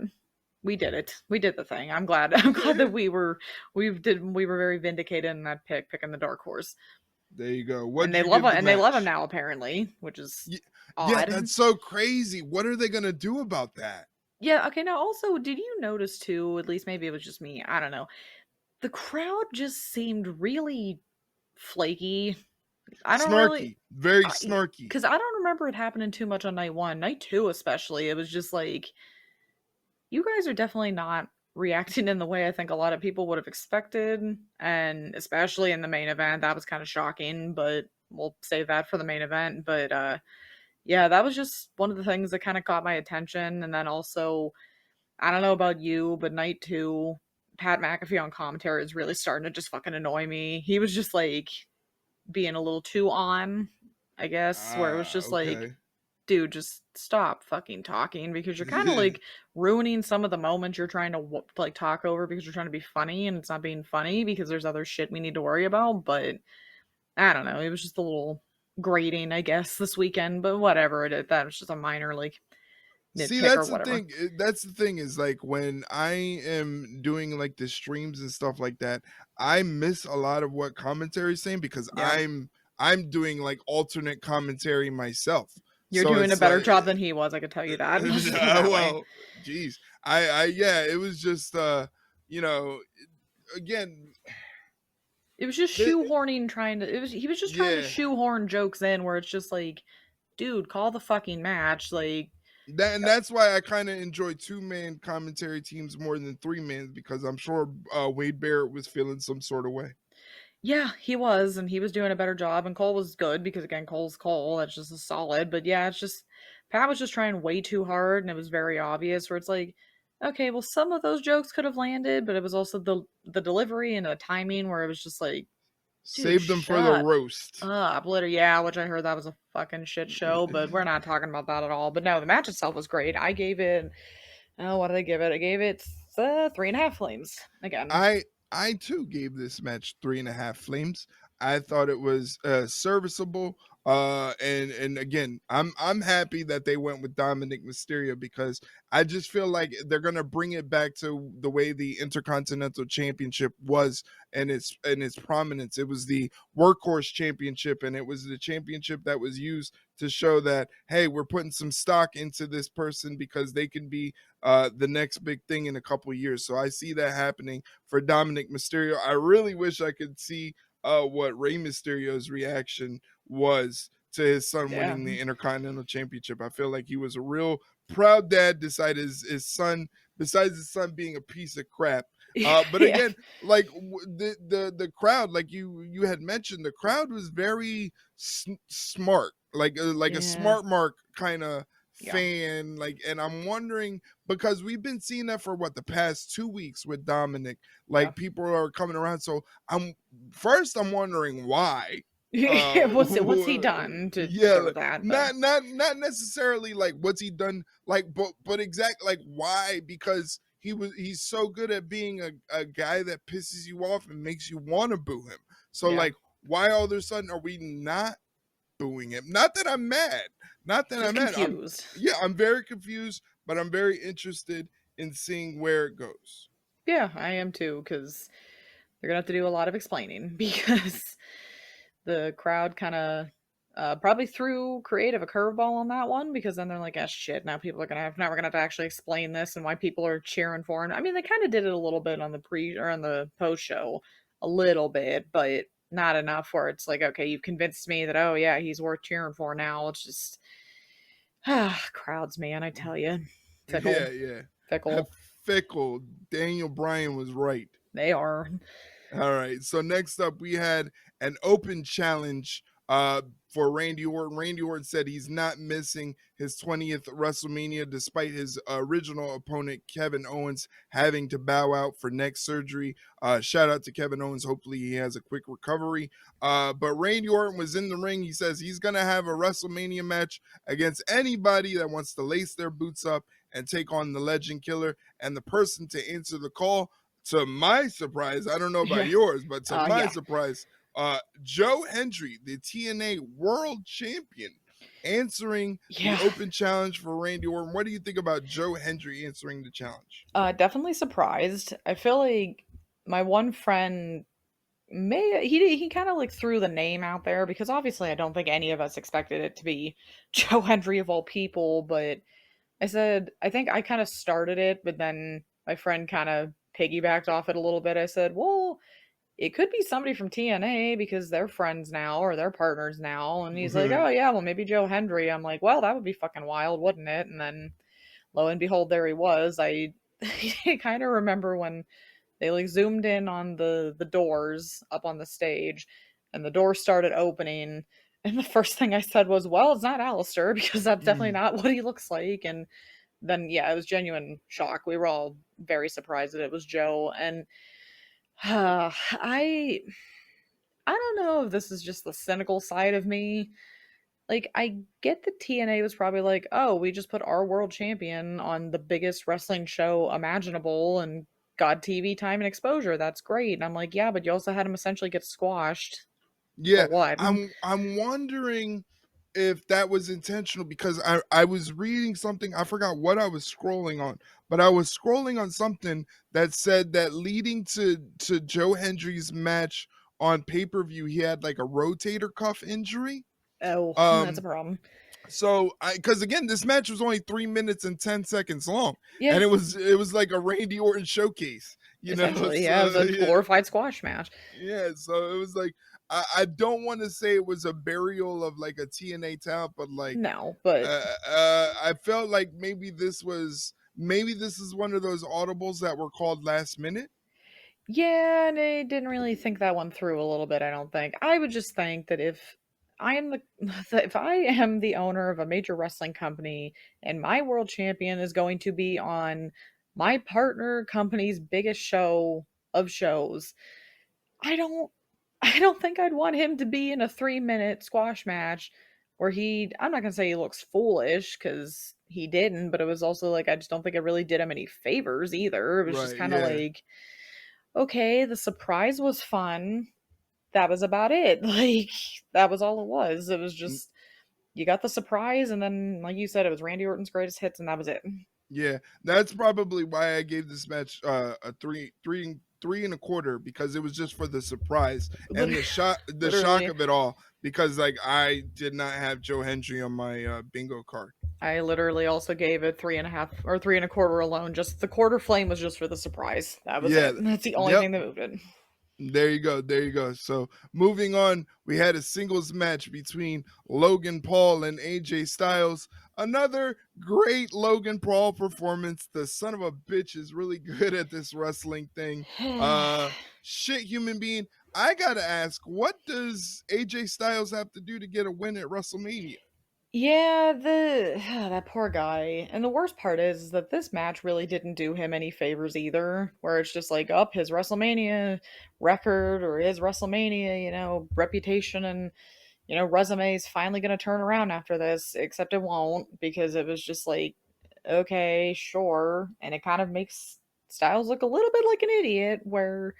We did it. We did the thing. I'm glad. I'm glad that we were very vindicated in that pick, picking the dark horse. There you go. What And do you give the they love him match? now apparently, which is Yeah, odd. that's so crazy. What are they gonna do about that? Yeah, okay, now also, did you notice too, at least maybe it was just me, I don't know. The crowd just seemed really flaky. I don't really Snarky, very snarky. because I don't remember it happening too much on night one. Night two, especially, it was just like, you guys are definitely not reacting in the way I think a lot of people would have expected. And especially in the main event, that was kind of shocking, but we'll save that for the main event. But yeah, that was just one of the things that kind of caught my attention. And then also, I don't know about you, but night two, Pat McAfee on commentary is really starting to just fucking annoy me. He was just like being a little too on, I guess, where it was Ah, just like, okay. dude, just stop fucking talking because you're kind of like ruining some of the moments you're trying to like talk over because you're trying to be funny and it's not being funny because there's other shit we need to worry about. But I don't know. It was just a little grating, I guess, this weekend. But whatever it is, that was just a minor like See, nitpick or that's the whatever. thing. That's the thing is like when I am doing like the streams and stuff like that, I miss a lot of what commentary is saying because Yeah, I'm doing like alternate commentary myself. you're So doing a it's better like job than he was. I could tell you that. Let's put it that way. well, geez. I yeah, it was just you know, again, It was just th- shoehorning, trying to. It was he was just trying to yeah. shoehorn jokes in where it's just like, dude, call the fucking match. Like, That's why I kind of enjoy two-man commentary teams more than three-man because I'm sure Wade Barrett was feeling some sort of way. yeah, he was, and he was doing a better job, and Cole was good because again, Cole's Cole. That's just a solid. But yeah, it's just Pat was just trying way too hard, and it was very obvious. Where it's like, okay, well, some of those jokes could have landed, but it was also the delivery and the timing where it was just like, dude, Save them for the shut roast. literally, yeah, which I heard that was a fucking shit show, but we're not talking about that at all. But no, the match itself was great. I gave it, oh, what did I give it? I gave it 3.5 flames again. I I too gave this match 3.5 flames. I thought it was serviceable. And again, I'm happy that they went with Dominic Mysterio because I just feel like they're gonna bring it back to the way the Intercontinental Championship was and its prominence. It was the workhorse championship, and it was the championship that was used to show that hey, we're putting some stock into this person because they can be the next big thing in a couple years. So I see that happening for Dominic Mysterio. I really wish I could see what Rey Mysterio's reaction was to his son Yeah. winning the Intercontinental Championship. I feel like he was a real proud dad. Decided his son, besides his son being a piece of crap. But Yeah. again, like the crowd, like you had mentioned, the crowd was very smart, like a Yeah. smart mark kind of Yeah. fan. Like, and I'm wondering because we've been seeing that for what the past 2 weeks with Dominic. Yeah. Like people are coming around. So I'm wondering why. What's he done to Yeah, deserve like, that? But not necessarily like what's he done, like but exact like why, because he's so good at being a guy that pisses you off and makes you want to boo him. So yeah, like why all of a sudden are we not booing him? Not that I'm mad. Not that just I'm mad. I'm confused. Yeah, I'm very confused, but I'm very interested in seeing where it goes. Yeah, I am too, because they're gonna have to do a lot of explaining because the crowd kind of probably threw creative a curveball on that one because then they're like, "Ah, shit! Now people are gonna have now we're gonna have to actually explain this and why people are cheering for him." I mean, they kind of did it a little bit on the pre or on the post show, a little bit, but not enough where it's like, okay, you've convinced me that oh yeah, he's worth cheering for now. It's just crowds, man, I tell you, fickle, Yeah, yeah. fickle. Fickle. Daniel Bryan was right. They are. All right. So next up, we had an open challenge for Randy Orton. Randy Orton said he's not missing his 20th WrestleMania, despite his original opponent Kevin Owens having to bow out for neck surgery. Shout out to Kevin Owens. Hopefully, he has a quick recovery. But Randy Orton was in the ring. He says he's gonna have a WrestleMania match against anybody that wants to lace their boots up and take on the Legend Killer. And the person to answer the call, to my surprise, I don't know about Yeah. yours, but to my Yeah. surprise, Joe Hendry, the TNA World Champion, answering the Yeah. open challenge for Randy Orton. What do you think about Joe Hendry answering the challenge? Definitely surprised. I feel like my one friend he kind of like threw the name out there because obviously I don't think any of us expected it to be Joe Hendry of all people, but I said I think I kind of started it, but then my friend kind of piggybacked off it a little bit. I said, "Well, it could be somebody from TNA because they're friends now or they're partners now." And he's like, "Oh yeah, well maybe Joe Hendry." I'm like, "Well, that would be fucking wild, wouldn't it?" And then lo and behold, there he was. I kind of remember when they like zoomed in on the doors up on the stage, and the doors started opening. And the first thing I said was, "Well, it's not Alistair because that's definitely not what he looks like." And then yeah, it was genuine shock. We were all very surprised that it was Joe. And I don't know if this is just the cynical side of me, Like, I get that TNA was probably like, "Oh, we just put our world champion on the biggest wrestling show imaginable and got TV time and exposure. That's great." And I'm like, "Yeah, but you also had him essentially get squashed. For Yeah, what?" I'm wondering if that was intentional because I was reading something, I forgot what I was scrolling on, but I was scrolling on something that said that leading to Joe Hendry's match on pay-per-view, he had like a rotator cuff injury. Oh, that's a Um problem. so I because again, this match was only 3 minutes and 10 seconds long, Yeah, and it was like a Randy Orton showcase, you know. essentially, yeah, it was So a yeah, glorified squash match. yeah, so it was like I don't want to say it was a burial of like a TNA talent, but like No, but I felt like maybe this is one of those audibles that were called last minute. yeah, and I didn't really think that one through a little bit, I don't think. I would just think that if I am the that if I am the owner of a major wrestling company and my world champion is going to be on my partner company's biggest show of shows, I don't I don't think I'd want him to be in a 3-minute squash match where I'm not gonna say he looks foolish because he didn't, but it was also like I just don't think it really did him any favors either. It was just Right, kind of yeah. like, okay, the surprise was fun. That was about it. Like, that was all it was. It was N- just, you got the surprise, and then, like you said, it was Randy Orton's greatest hits, and that was it. Yeah, that's probably why I gave this match a three and a quarter because it was just for the surprise and Liter- the shock Literally, of it all because like I did not have Joe Hendry on my bingo card. I literally also gave it 3.5 or 3.25 alone. Just the quarter flame was just for the surprise. That was Yeah, it. That's the only yep. thing that moved it. There you go. There you go. So moving on, we had a singles match between Logan Paul and AJ Styles. Another great Logan Paul performance. The son of a bitch is really good at this wrestling thing. Uh Shit human being. I gotta ask, what does AJ Styles have to do to get a win at WrestleMania? Yeah, that poor guy. And the worst part is that this match really didn't do him any favors either, where it's just like up his WrestleMania record or his WrestleMania, reputation and, resume is finally going to turn around after this, except it won't because it was just like, okay, sure. And it kind of makes Styles look a little bit like an idiot where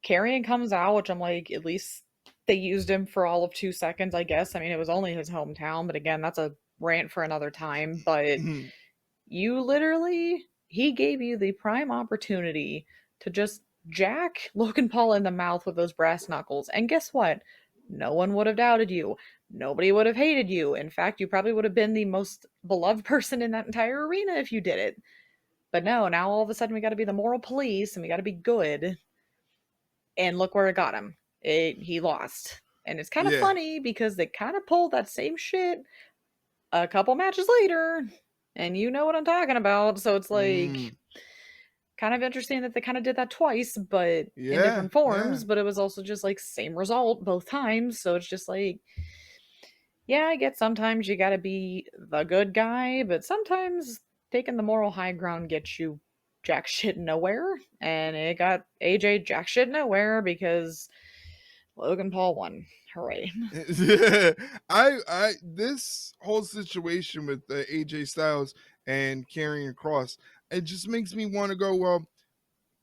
Carrion comes out, which I'm like, at least they used him for all of 2 seconds, I guess. I mean, it was only his hometown, but again, that's a rant for another time. But he gave you the prime opportunity to just jack Logan Paul in the mouth with those brass knuckles. And guess what? No one would have doubted you. Nobody would have hated you. In fact, you probably would have been the most beloved person in that entire arena if you did it. But no, now all of a sudden we got to be the moral police and we got to be good, and look where it got him. He lost. And it's kind of Yeah. funny because they kind of pulled that same shit a couple matches later. And you know what I'm talking about. So it's like Mm, kind of interesting that they kind of did that twice, but in yeah, different forms. yeah. But it was also just like same result both times. So it's just like, yeah, I get sometimes you got to be the good guy, but sometimes taking the moral high ground gets you jack shit nowhere. And it got AJ jack shit nowhere because Logan Paul won. Hooray. I this whole situation with AJ Styles and carrying Cross, it just makes me want to go, well,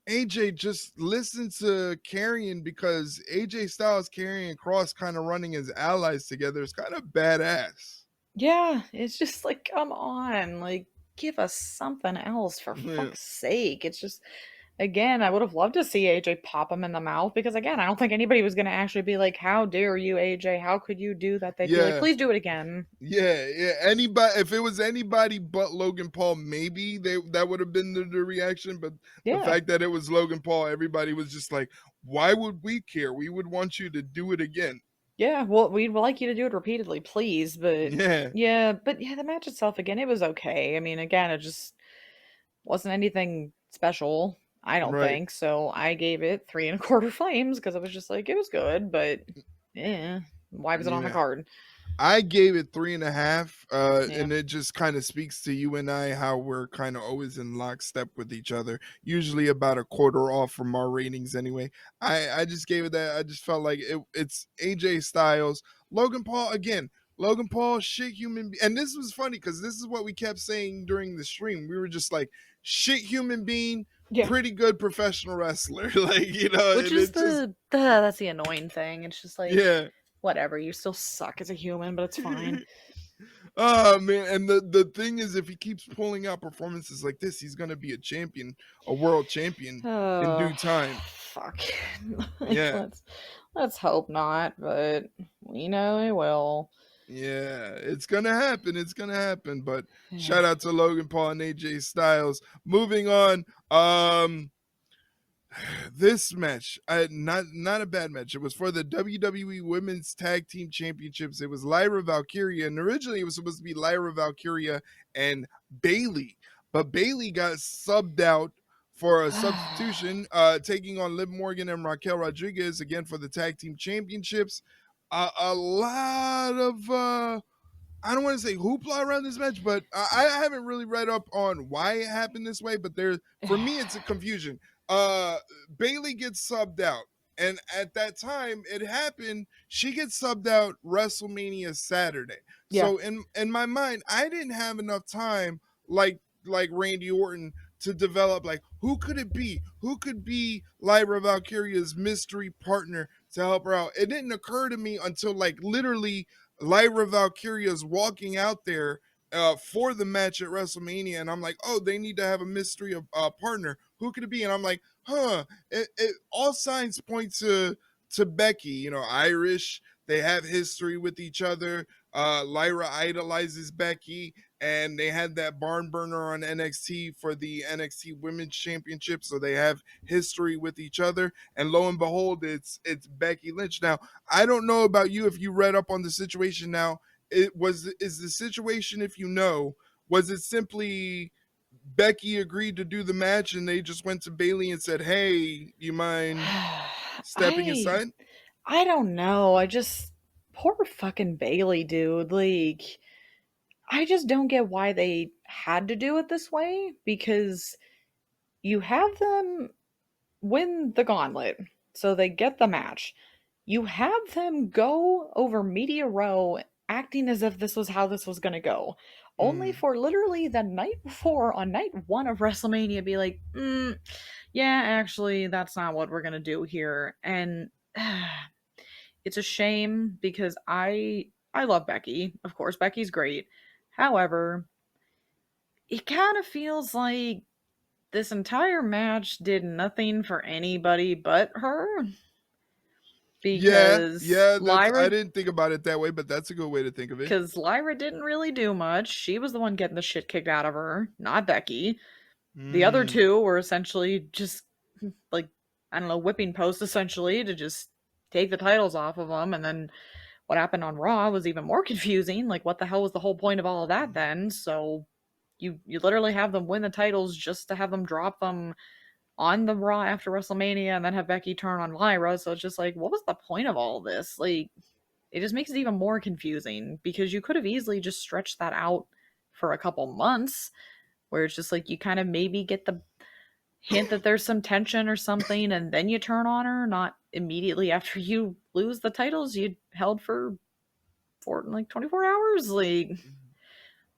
AJ, just listen to Carrion because AJ Styles carrying Cross kind of running as allies together is kind of badass. Yeah, it's just like, come on. Like, give us something else for Yeah. fuck's sake. It's just, again, I would have loved to see AJ pop him in the mouth because, again, I don't think anybody was going to actually be like, how dare you, AJ? How could you do that? They'd be like, Yeah. please do it again. Yeah. Anybody, if it was anybody but Logan Paul, maybe that would have been the reaction. But the Yeah. fact that it was Logan Paul, everybody was just like, "Why would we care? We would want you to do it again." Yeah. Well, we'd like you to do it repeatedly, please. But Yeah, yeah, the match itself, again, it was okay. I mean, again, it just wasn't anything special, I don't right. think. So I gave it 3.25 flames because I was just like, it was good, but yeah, why was it on the Yeah. card? I gave it 3.5, Yeah. and it just kind of speaks to you and I how we're kind of always in lockstep with each other. Usually about a quarter off from our ratings, anyway. I just gave it that. I just felt like it's AJ Styles, Logan Paul again. Logan Paul, shit human being. And this was funny because this is what we kept saying during the stream. We were just like, shit human being, Yeah. pretty good professional wrestler. Like, Which and is it just, that's the annoying thing. It's just like, yeah. whatever, you still suck as a human, but it's fine. Oh man, and the thing is, if he keeps pulling out performances like this, he's gonna be a champion, a world champion in Oh, due time. fuck. Like, Yeah, let's hope not, but we know it will. yeah, it's gonna happen. It's gonna happen. But Yeah. shout out to Logan Paul and AJ Styles. Moving on. This match, not a bad match. It was for the WWE Women's Tag Team Championships. It was Lyra Valkyria, and originally it was supposed to be Lyra Valkyria and Bailey, but Bailey got subbed out for a substitution, taking on Liv Morgan and Raquel Rodriguez again for the Tag Team Championships. A lot of I don't want to say hoopla around this match, but I haven't really read up on why it happened this way. But for me, it's a confusion. Uh, Bailey gets subbed out, and at that time it happened. She gets subbed out WrestleMania Saturday. Yeah. So in my mind, I didn't have enough time, like Randy Orton, to develop like who could it be? Who could be Lyra Valkyria's mystery partner to help her out? It didn't occur to me until like literally Lyra Valkyria is walking out there for the match at WrestleMania, and I'm like, oh, they need to have a mystery of partner. Who could it be? And I'm like, huh. All signs point to Becky. Irish. They have history with each other. Lyra idolizes Becky, and they had that barn burner on NXT for the NXT Women's Championship, so they have history with each other. And lo and behold, it's Becky Lynch. Now, I don't know about you if you read up on the situation. Now, is the situation, if you know, was it simply Becky agreed to do the match and they just went to Bailey and said, "Hey, you mind stepping I aside?" I don't know. I just poor fucking Bailey, dude. Like, I just don't get why they had to do it this way because you have them win the gauntlet, so they get the match. You have them go over Media Row acting as if this was how this was going to go, only Mm. for literally the night before, on night one of WrestleMania, be like, yeah, actually, that's not what we're going to do here. And it's a shame because I love Becky. Of course, Becky's great. However, it kind of feels like this entire match did nothing for anybody but her Yeah, because yeah, I Lyra didn't think about it that way, but that's a good way to think of it. because Lyra didn't really do much. She was the one getting the shit kicked out of her, not Becky. The other Mm. two were essentially just like, I don't know, whipping posts essentially to just take the titles off of them. And then what happened on Raw was even more confusing. Like, what the hell was the whole point of all of that then? So you literally have them win the titles just to have them drop them on the Raw after WrestleMania and then have Becky turn on Lyra. So it's just like, what was the point of all this? Like, it just makes it even more confusing because you could have easily just stretched that out for a couple months where it's just like you kind of maybe get the hint that there's some tension or something and then you turn on her, not immediately after you lose the titles you held for like 24 hours. Like,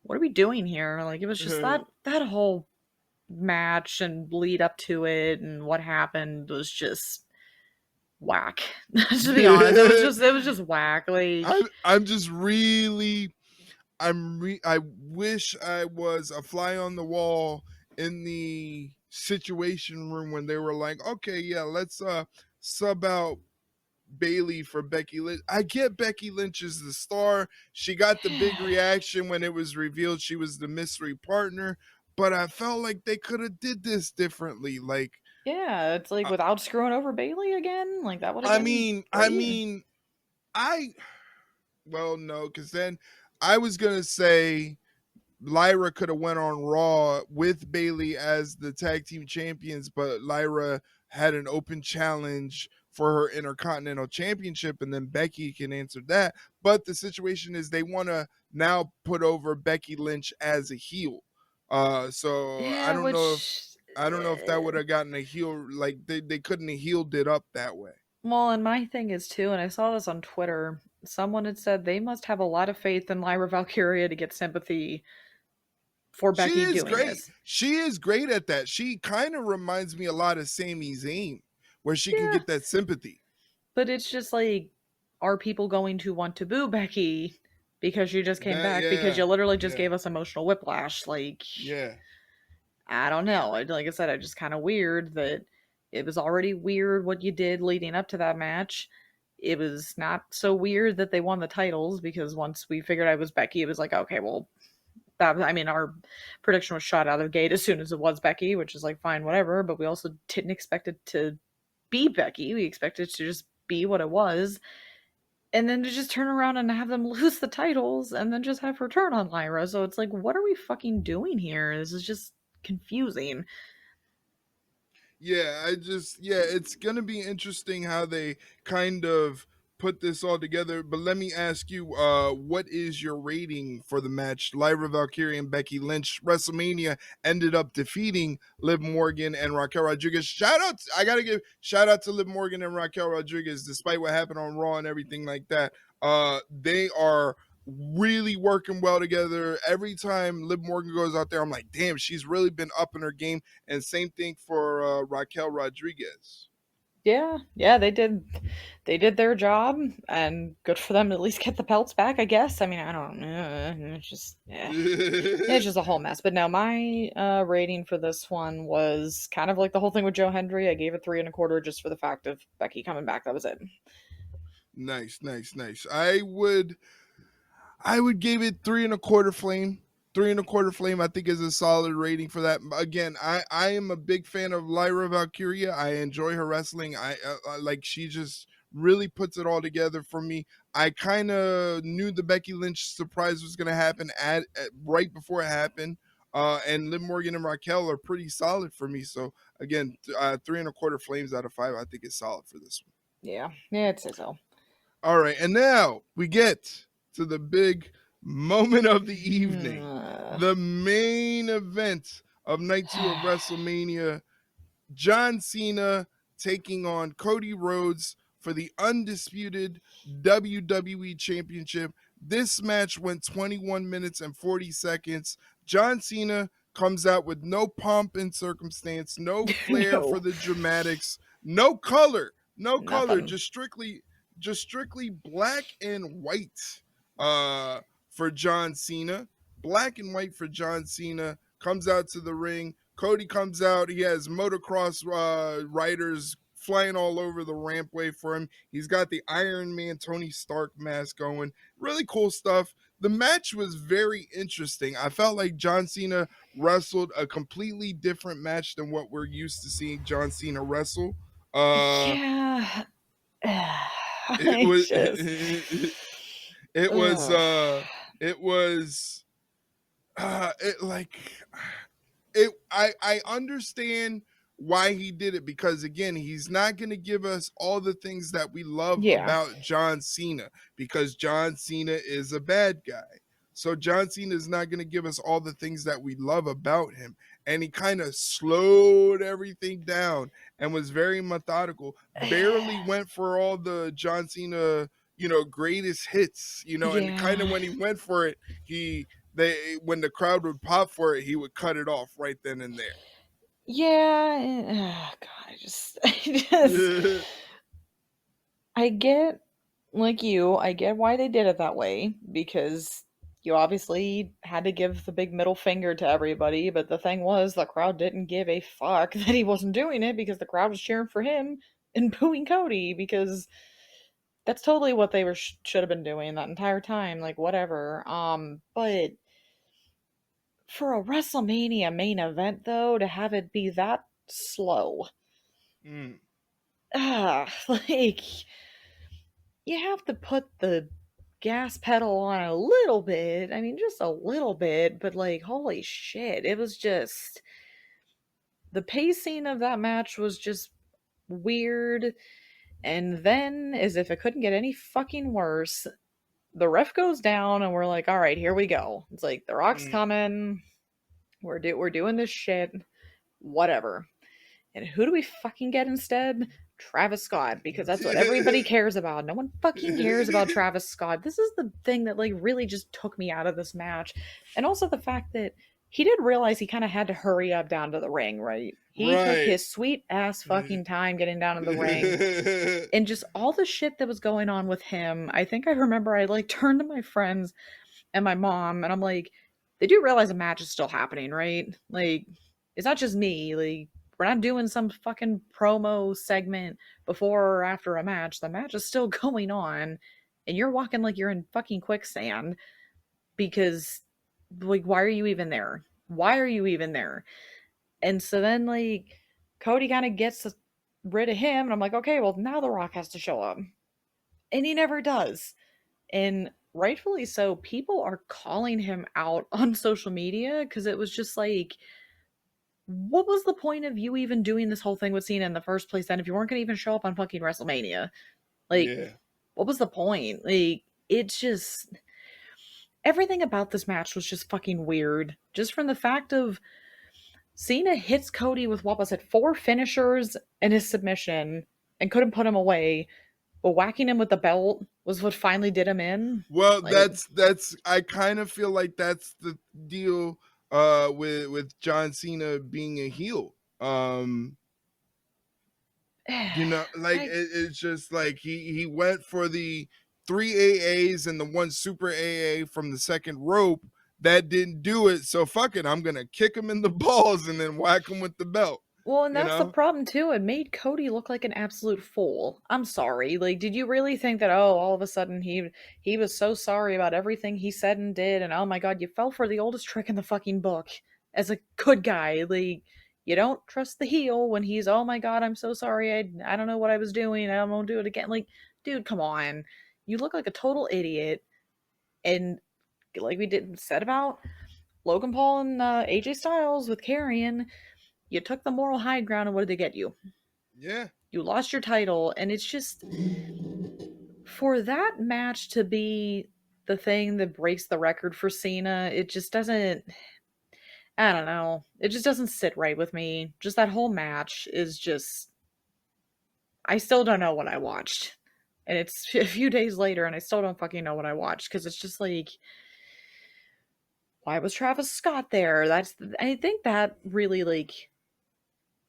what are we doing here? Like, it was just that whole match and lead up to it and what happened was just whack. To be honest, it was just whack. Like, I'm just really I wish I was a fly on the wall in the situation room when they were like, okay, yeah, let's sub out Bailey for Becky Lynch. I get Becky Lynch is the star. She got the big reaction when it was revealed she was the mystery partner, but I felt like they could have did this differently. Like, yeah, it's like I, without screwing over Bailey again. Like, that would have I been mean, I great. mean, I well, no, because then I was gonna say Lyra could have went on Raw with Bailey as the tag team champions, but Lyra had an open challenge for her Intercontinental Championship, and then Becky can answer that. But the situation is they want to now put over Becky Lynch as a heel. So Yeah, which I don't know if that would have gotten a heel, like they couldn't have healed it up that way. well, and my thing is too, and I saw this on Twitter. someone had said they must have a lot of faith in Lyra Valkyria to get sympathy for She Becky is doing great. this. She is great at that. She kind of reminds me a lot of Sami Zayn, where she can Yeah, get that sympathy. but it's just like, are people going to want to boo Becky because she just came That back? Because you yeah, literally just yeah, gave us emotional whiplash. Like, yeah. I don't know. Like I said, I just kind of weird that it was already weird what you did leading up to that match. It was not so weird that they won the titles because once we figured out it was Becky, it was like, okay, well, that, I mean, our prediction was shot out of the gate as soon as it was Becky, which is like fine, whatever. But we also didn't expect it to be Becky. We expected it to just be what it was, and then to just turn around and have them lose the titles, and then just have her turn on Lyra. So it's like, what are we fucking doing here? This is just confusing. Yeah, it's gonna be interesting how they kind of put this all together. But let me ask you, what is your rating for the match? Lyra Valkyrie and Becky Lynch. WrestleMania ended up defeating Liv Morgan and Raquel Rodriguez. I gotta give shout out to Liv Morgan and Raquel Rodriguez, despite what happened on Raw and everything like that. They are really working well together. Every time Liv Morgan goes out there, I'm like, damn, she's really been up in her game. And same thing for Raquel Rodriguez. Yeah, yeah, they did their job, and good for them to at least get the pelts back, I guess. I mean, I don't know. It's just, yeah. It's just a whole mess. But no, my rating for this one was kind of like the whole thing with Joe Hendry. I gave it 3.25 just for the fact of Becky coming back. That was it. Nice, nice, nice. I would give it 3.25 flame. 3.25 flame, I think, is a solid rating for that. Again, I am a big fan of Lyra Valkyria. I enjoy her wrestling. I like she just really puts it all together for me. I kind of knew the Becky Lynch surprise was going to happen at right before it happened. And Liv Morgan and Raquel are pretty solid for me. So again, 3.25 flames out of 5. I think is solid for this one. Yeah, yeah, it says so. All right, and now we get to the big moment of the evening, the main event of night 2 of WrestleMania. John Cena taking on Cody Rhodes for the undisputed WWE Championship. This match went 21 minutes and 40 seconds. John Cena comes out with no pomp and circumstance, no flair for No, the dramatics, no color, no color, nothing. just strictly black and white for John Cena. Black and white for John Cena. Comes out to the ring. Cody comes out. He has motocross riders flying all over the rampway for him. He's got the Iron Man Tony Stark mask going. Really cool stuff. The match was very interesting. I felt like John Cena wrestled a completely different match than what we're used to seeing John Cena wrestle. Uh, Yeah, it I was just. it was Ugh. uh it was it like I understand why he did it, because again, he's not going to give us all the things that we love Yeah, about John Cena, because John Cena is a bad guy. So John Cena is not going to give us all the things that we love about him, and he kind of slowed everything down and was very methodical. Barely went for all the John Cena, greatest hits, and kind of yeah. when he went for it, he they when the crowd would pop for it, he would cut it off right then and Yeah, God, there. I get, like you, I get why they did it that way because you obviously had to give the big middle finger to everybody, but the thing was, the crowd didn't give a fuck that he wasn't doing it because the crowd was cheering for him and booing Cody because that's totally what they should have been doing that entire time, like whatever. But for a WrestleMania main event though, to have it be that slow, Mm, like you have to put the gas pedal on a little bit. I mean, just a little bit, but like, holy shit. It was just. The pacing of that match was just weird. And then, as if it couldn't get any fucking worse, the ref goes down, and we're like, all right, here we go. It's like, The Rock's mm. coming. We're doing this shit. Whatever. And who do we fucking get instead? Travis Scott, because that's what everybody cares about. No one fucking cares about Travis Scott. This is the thing that like really just took me out of this match. And also the fact that he did realize he kind of had to hurry up down to the ring, right? He took Right. his sweet ass fucking time getting down to the ring. And just all the shit that was going on with him. I think I remember I like turned to my friends and my mom and I'm like, they do realize a match is still happening, right? Like, it's not just me. Like, we're not doing some fucking promo segment before or after a match. The match is still going on, and you're walking like you're in fucking quicksand because, like, why are you even there? Why are you even there? And so then, like, Cody kind of gets rid of him, and I'm like, okay, well, now The Rock has to show up. And he never does. And rightfully so, people are calling him out on social media because it was just like, what was the point of you even doing this whole thing with Cena in the first place then if you weren't going to even show up on fucking WrestleMania? Like, Yeah. what was the point? Like, it's just everything about this match was just fucking weird. Just from the fact of Cena hits Cody with what was it, four finishers and his submission and couldn't put him away, but whacking him with the belt was what finally did him in. Well, Like, that's I kind of feel like that's the deal with John Cena being a heel. You know, like I it's just like he went for the three AAs and the one super AA from the second rope. That didn't do it. So fuck it. I'm gonna kick him in the balls and then whack him with the belt. Well, and You that's the know? problem too. It made Cody look like an absolute fool. I'm sorry. Like, did you really think that? Oh, all of a sudden he was so sorry about everything he said and did, and oh my god, you fell for the oldest trick in the fucking book as a good guy. Like, you don't trust the heel when he's oh my god, I'm so sorry. I don't know what I was doing. I won't do it again. Like, dude, come on. You look like a total idiot. And like we did said about Logan Paul and AJ Styles with Karrion, you took the moral high ground, and what did they get you? Yeah. You lost your title, and it's just for that match to be the thing that breaks the record for Cena, it just doesn't. I don't know. It just doesn't sit right with me. Just that whole match is just. I still don't know what I watched. And it's a few days later, and I still don't fucking know what I watched because it's just like, why was Travis Scott there? I think that really like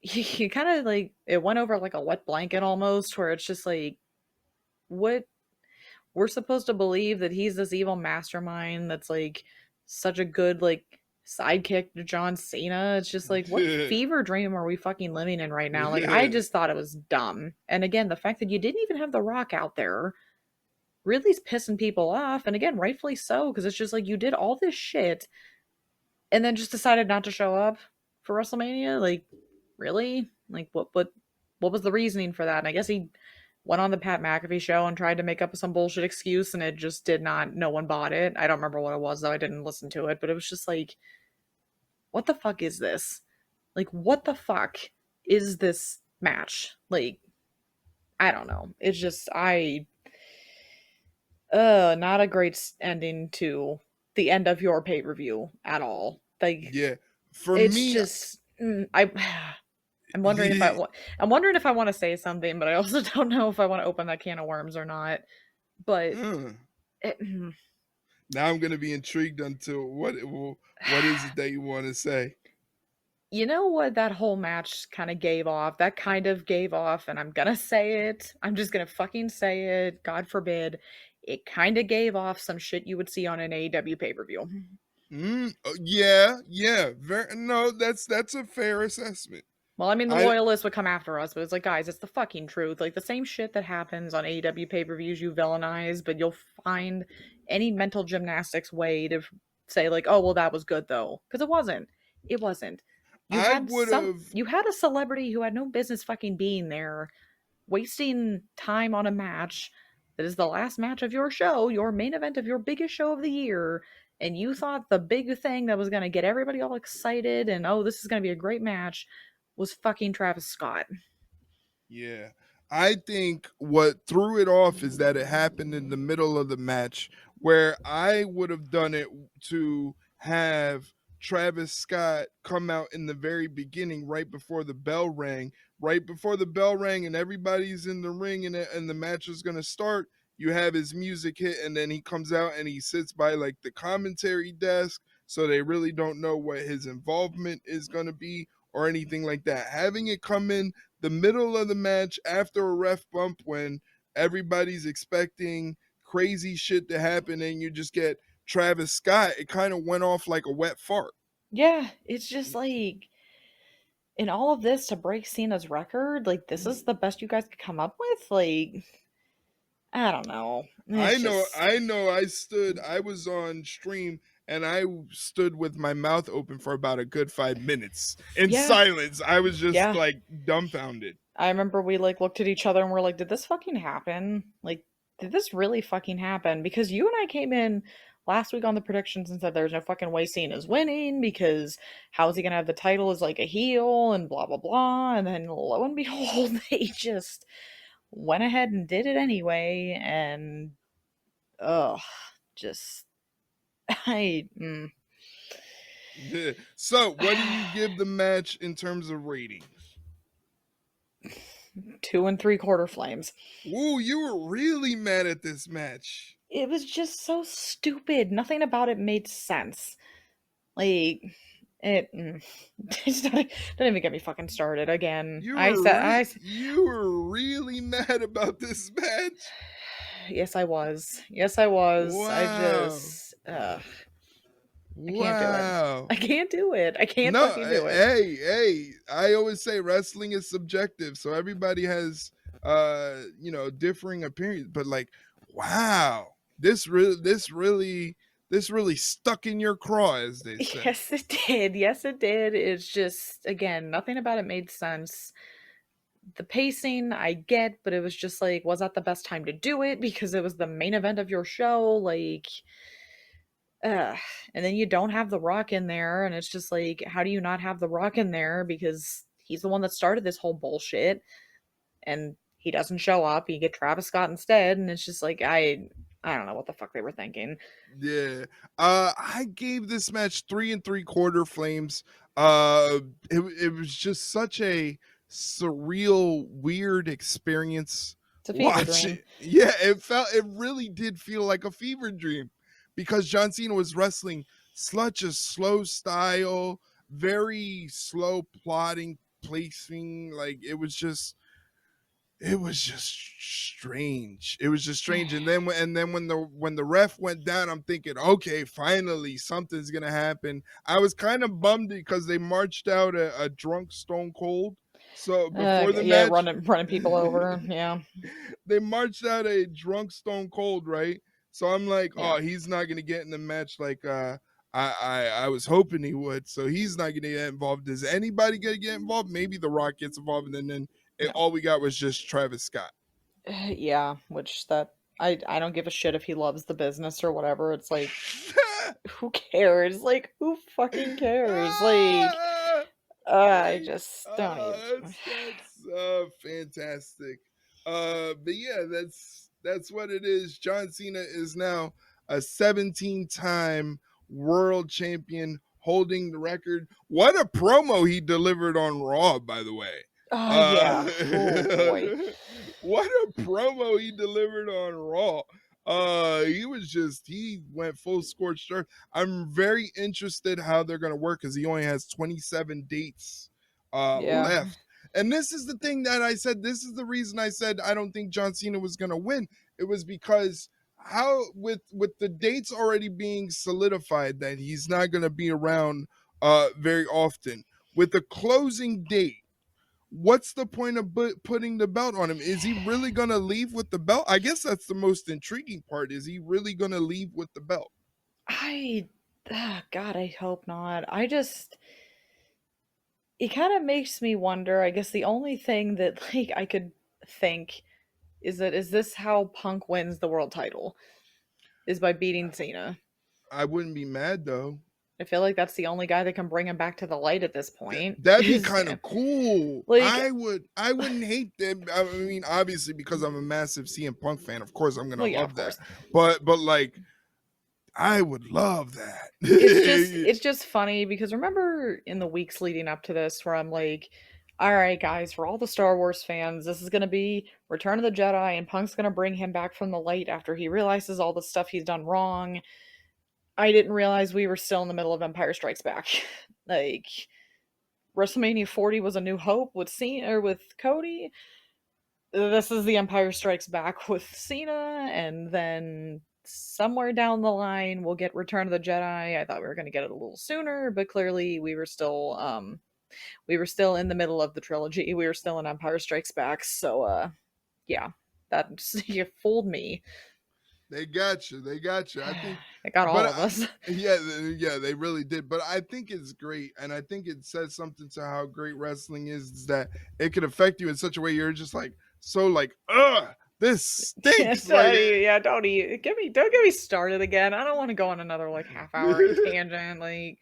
you kind of like it went over like a wet blanket almost, where it's just like, what we're supposed to believe that he's this evil mastermind that's like such a good like sidekick to John Cena. It's just like, what fever dream are we fucking living in right now? Like, I just thought it was dumb. And again, the fact that you didn't even have The Rock out there really is pissing people off. And again, rightfully so, because it's just like you did all this shit and then just decided not to show up for WrestleMania. Like, really? Like, what was the reasoning for that? And I guess he went on the Pat McAfee show and tried to make up some bullshit excuse, and it just did not. No one bought it. I don't remember what it was though. I didn't listen to it, but it was just like, what the fuck is this? Like, what the fuck is this match? Like, I don't know. It's just not a great ending to the end of your pay per view at all. Like, Yeah. For it's me, just I'm wondering if I'm wondering if I want to say something, but I also don't know if I want to open that can of worms or not. But it, now I'm gonna be intrigued until what is it that you want to say? you know what that whole match kind of gave off? That kind of gave off, and I'm gonna say it. I'm just gonna fucking say it. God forbid. It kind of gave off some shit you would see on an AEW pay per view. Yeah, yeah. No, that's a fair assessment. Well, I mean, the I loyalists would come after us, but it's like, guys, it's the fucking truth. Like, the same shit that happens on AEW pay per views, you villainize, but you'll find any mental gymnastics way to say, like, oh, well, that was good, though. Because it wasn't. It wasn't. I would have. You had a celebrity who had no business fucking being there, wasting time on a match that is the last match of your show, your main event of your biggest show of the year, and you thought the big thing that was going to get everybody all excited and oh, this is going to be a great match was fucking Travis Scott. Yeah. I think what threw it off is that it happened in the middle of the match where I would have done it to have Travis Scott come out in the very beginning, right before the bell rang. Right before the bell rang, and everybody's in the ring, and the match is gonna start. You have his music hit, and then he comes out and he sits by like the commentary desk, so they really don't know what his involvement is gonna be or anything like that. Having it come in the middle of the match after a ref bump when everybody's expecting crazy shit to happen, and you just get Travis Scott, it kind of went off like a wet fart. Yeah, it's just like in all of this to break Cena's record, like this is the best you guys could come up with? Like, I don't know. I It's know, just I know. I was on stream and I stood with my mouth open for about a good 5 minutes in yeah, silence. I was just yeah. like dumbfounded. I remember we like looked at each other and we're like, did this fucking happen? Like, did this really fucking happen? Because you and I came in last week on the predictions and said there's no fucking way Cena's winning because how is he gonna have the title as like a heel and blah blah blah. And then lo and behold, they just went ahead and did it anyway. And ugh, just I Yeah. So, what do you give the match in terms of ratings? 2 3/4 flames. Ooh, you were really mad at this match. It was just so stupid. Nothing about it made sense. Like it. Just don't even get me fucking started again. You were really mad about this match. Yes, I was. Yes, I was. I Wow. just. I can't do it. Wow. I can't do it. I can't No, fucking do it. hey, I always say wrestling is subjective, so everybody has differing opinions, but like, wow. This really stuck in your craw, as they say. Yes, it did. Yes, it did. It's just again, nothing about it made sense. The pacing I get, but it was just like, was that the best time to do it? Because it was the main event of your show. Like, uh, and then you don't have The Rock in there, and it's just like, how do you not have The Rock in there? Because he's the one that started this whole bullshit, and he doesn't show up. You get Travis Scott instead, and it's just like, I don't know what the fuck they were thinking. Yeah. I gave this match 3 3/4 flames. It was just such a surreal, weird experience. It's a fever Watch dream. it. Yeah, it really did feel like a fever dream because John Cena was wrestling such a slow style, very slow plotting, placing. Like it was just strange. It was just strange. And then when the ref went down, I'm thinking, okay, finally something's gonna happen. I was kind of bummed because they marched out a drunk Stone Cold. So before the Yeah, match, running people over. Yeah, they marched out a drunk Stone Cold, right? So I'm like, yeah, oh, he's not gonna get in the match like I was hoping he would. So he's not gonna get involved. Is anybody gonna get involved? Maybe The Rock gets involved, and then no. all we got was just Travis Scott. Yeah, which that I don't give a shit if he loves the business or whatever. It's like who cares? Like who fucking cares? Like Ah, I like, just don't even that's fantastic. But yeah, that's what it is. John Cena is now a 17-time world champion, holding the record. What a promo he delivered on Raw, by the way. yeah. Oh boy. What a promo he delivered on Raw. He went full scorched earth. I'm very interested how they're gonna work because he only has 27 dates Yeah. left. And this is the thing that I said. This is the reason I said I don't think John Cena was gonna win. It was because how with the dates already being solidified that he's not gonna be around very often. With the closing date, what's the point of putting the belt on him? Is he really going to leave with the belt? I guess that's the most intriguing part. Is he really going to leave with the belt? I God, I hope not. I just it kind of makes me wonder. I guess the only thing that like I could think is that is this how Punk wins the world title? Is by beating Cena. I wouldn't be mad though. I feel like that's the only guy that can bring him back to the light at this point. That'd be Is kind of cool. like I wouldn't hate them. I mean, obviously because I'm a massive CM Punk fan, of course I'm well, gonna yeah, of love that. course. But like I would love that. It's just funny because remember in the weeks leading up to this where I'm like, all right, guys, for all the Star Wars fans, this is going to be Return of the Jedi, and Punk's going to bring him back from the light after he realizes all the stuff he's done wrong. I didn't realize we were still in the middle of Empire Strikes Back. Like, WrestleMania 40 was A New Hope with Cena or with Cody. This is The Empire Strikes Back with Cena, and then somewhere down the line we'll get Return of the Jedi. I thought we were going to get it a little sooner, but clearly we were still in the middle of the trilogy. We were still in Empire Strikes Back, so yeah, that you fooled me. They got you. They got you. I think, It got but all of us. yeah, yeah, they really did. But I think it's great, and I think it says something to how great wrestling is that it could affect you in such a way you're just like so like, ugh, this stinks. Like, Yeah, don't get me started again. I don't want to go on another like half hour tangent. Like,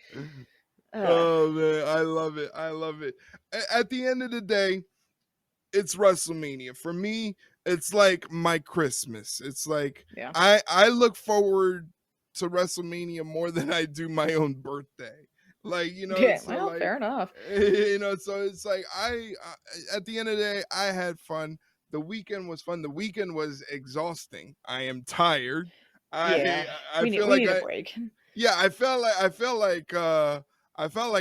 ugh. oh man, I love it. I love it. At the end of the day, it's WrestleMania. For me, it's like my Christmas. It's like Yeah. I look forward to WrestleMania more than I do my own birthday. Like, Yeah, so well, like fair enough. so it's like at the end of the day, I had fun. The weekend was fun. The weekend was exhausting. I am tired. I Yeah, I feel we like need a break. yeah, I felt like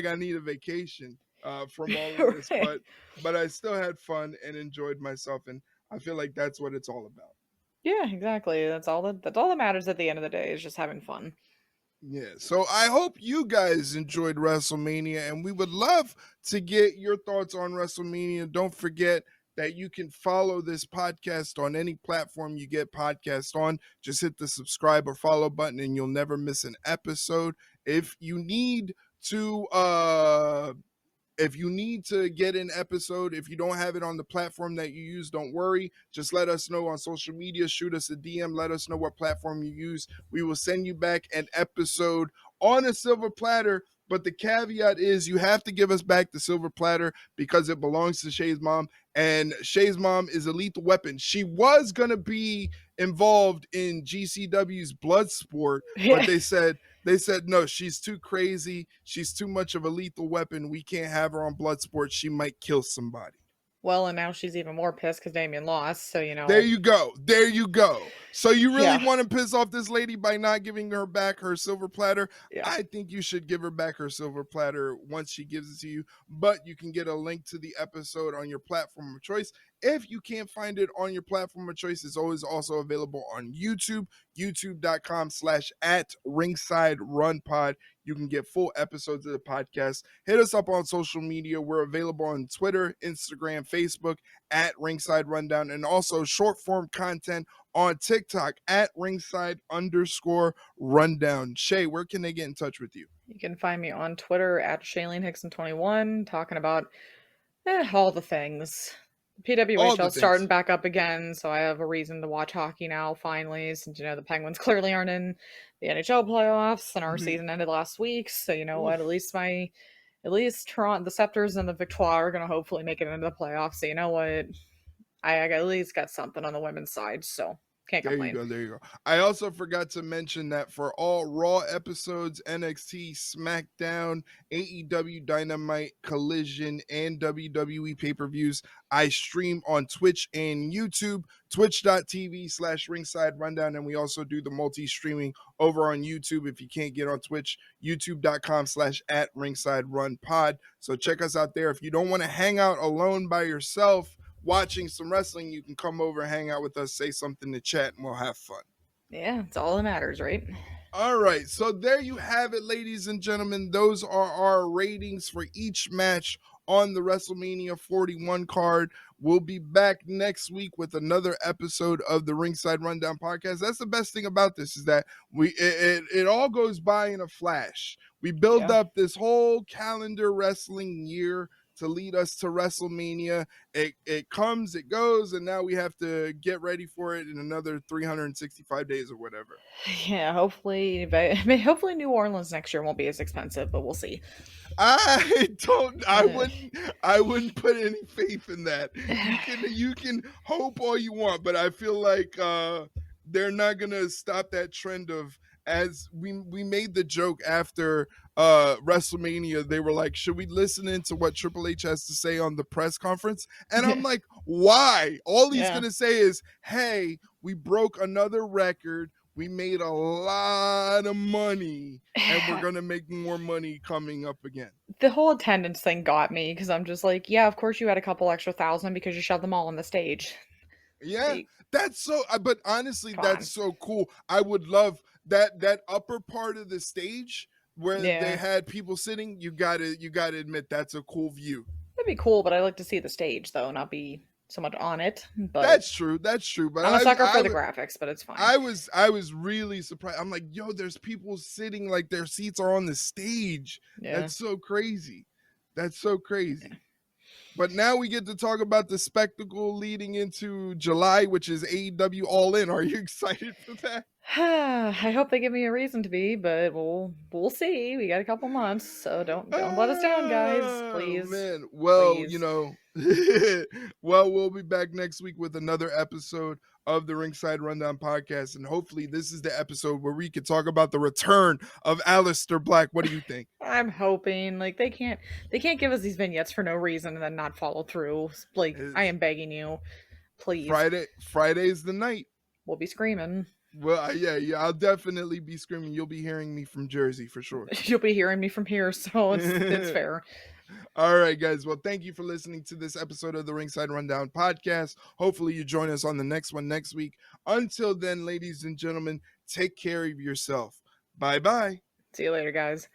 I need a vacation from all of this, Right. but I still had fun and enjoyed myself, and I feel like that's what it's all about. Yeah, exactly. That's all that matters at the end of the day is just having fun. Yeah, so I hope you guys enjoyed WrestleMania, and we would love to get your thoughts on WrestleMania. Don't forget that you can follow this podcast on any platform you get podcasts on. Just hit the subscribe or follow button, and you'll never miss an episode. If you need to get an episode, if you don't have it on the platform that you use, don't worry. Just let us know on social media. Shoot us a DM. Let us know what platform you use. We will send you back an episode on a silver platter. But the caveat is you have to give us back the silver platter because it belongs to Shay's mom. And Shay's mom is a lethal weapon. She was going to be involved in GCW's Bloodsport, but Yeah. they said no, she's too crazy. She's too much of a lethal weapon. We can't have her on Bloodsport. She might kill somebody. Well, and now she's even more pissed because Damien lost. So There you go. There you go. So you really yeah, want to piss off this lady by not giving her back her silver platter? yeah. I think you should give her back her silver platter once she gives it to you. But you can get a link to the episode on your platform of choice. If you can't find it on your platform of choice, it's always also available on YouTube, youtube.com/at ringside run pod. You can get full episodes of the podcast. Hit us up on social media. We're available on Twitter, Instagram, Facebook at ringside rundown, and also short form content on TikTok at ringside_rundown. Shay, where can they get in touch with you? You can find me on Twitter at ShaileneHickson21 talking about all the things. All the PWHL starting things. back up again, so I have a reason to watch hockey now, finally, since the Penguins clearly aren't in the NHL playoffs and our season ended last week. So you know what? Oof. At least Toronto, the Scepters and the Victoire are gonna hopefully make it into the playoffs. So you know what? I at least got something on the women's side, so can't There you complain. go. There you go. I also forgot to mention that for all Raw episodes, NXT, SmackDown, AEW, Dynamite, Collision, and WWE pay per views, I stream on Twitch and YouTube, twitch.tv/ringside rundown. And we also do the multi streaming over on YouTube. If you can't get on Twitch, youtube.com/at ringside run pod. So check us out there. If you don't want to hang out alone by yourself, watching some wrestling, you can come over, hang out with us, say something in the chat, and we'll have fun. Yeah, it's all that matters, right? All right, so there you have it, ladies and gentlemen. Those are our ratings for each match on the WrestleMania 41 card. We'll be back next week with another episode of the Ringside Rundown podcast. That's the best thing about this is that it all goes by in a flash. We build Yeah. up this whole calendar wrestling year to lead us to WrestleMania. It comes, it goes, and now we have to get ready for it in another 365 days or whatever. Yeah, hopefully New Orleans next year won't be as expensive, but we'll see. I wouldn't put any faith in that. You can hope all you want, but I feel like they're not gonna stop that trend of as we made the joke after WrestleMania, they were like, should we listen into what Triple H has to say on the press conference? And I'm like, why? All he's Yeah. gonna say is, hey, we broke another record, we made a lot of money, and we're gonna make more money coming up again. The whole attendance thing got me because I'm just like, yeah, of course you had a couple extra thousand because you shoved them all on the stage. Yeah, Like, that's so. But honestly, come that's on. so cool. I would love that upper part of the stage where they Yeah. had people sitting. You gotta admit that's a cool view. That'd be cool, but I like to see the stage though, not be so much on it. But That's true. That's true. But I'm a sucker for the graphics, but it's fine. I was really surprised. I'm like, yo, there's people sitting like their seats are on the stage. Yeah. That's so crazy. That's so Yeah. crazy. But now we get to talk about the spectacle leading into July, which is AEW All In. Are you excited for that? I hope they give me a reason to be, but we'll see. We got a couple months, so don't let us down, guys. Oh Please. man. Well, Please. well, we'll be back next week with another episode of the Ringside Rundown podcast. And hopefully this is the episode where we can talk about the return of Aleister Black. What do you think? I'm hoping like they can't give us these vignettes for no reason and then not follow through. Like I It's am begging you, please. Friday's the night. We'll be screaming. Well, yeah, I'll definitely be screaming. You'll be hearing me from Jersey for sure. You'll be hearing me from here, so it's fair. All right, guys. Well, thank you for listening to this episode of the Ringside Rundown podcast. Hopefully, you join us on the next one next week. Until then, ladies and gentlemen, take care of yourself. Bye bye. See you later, guys.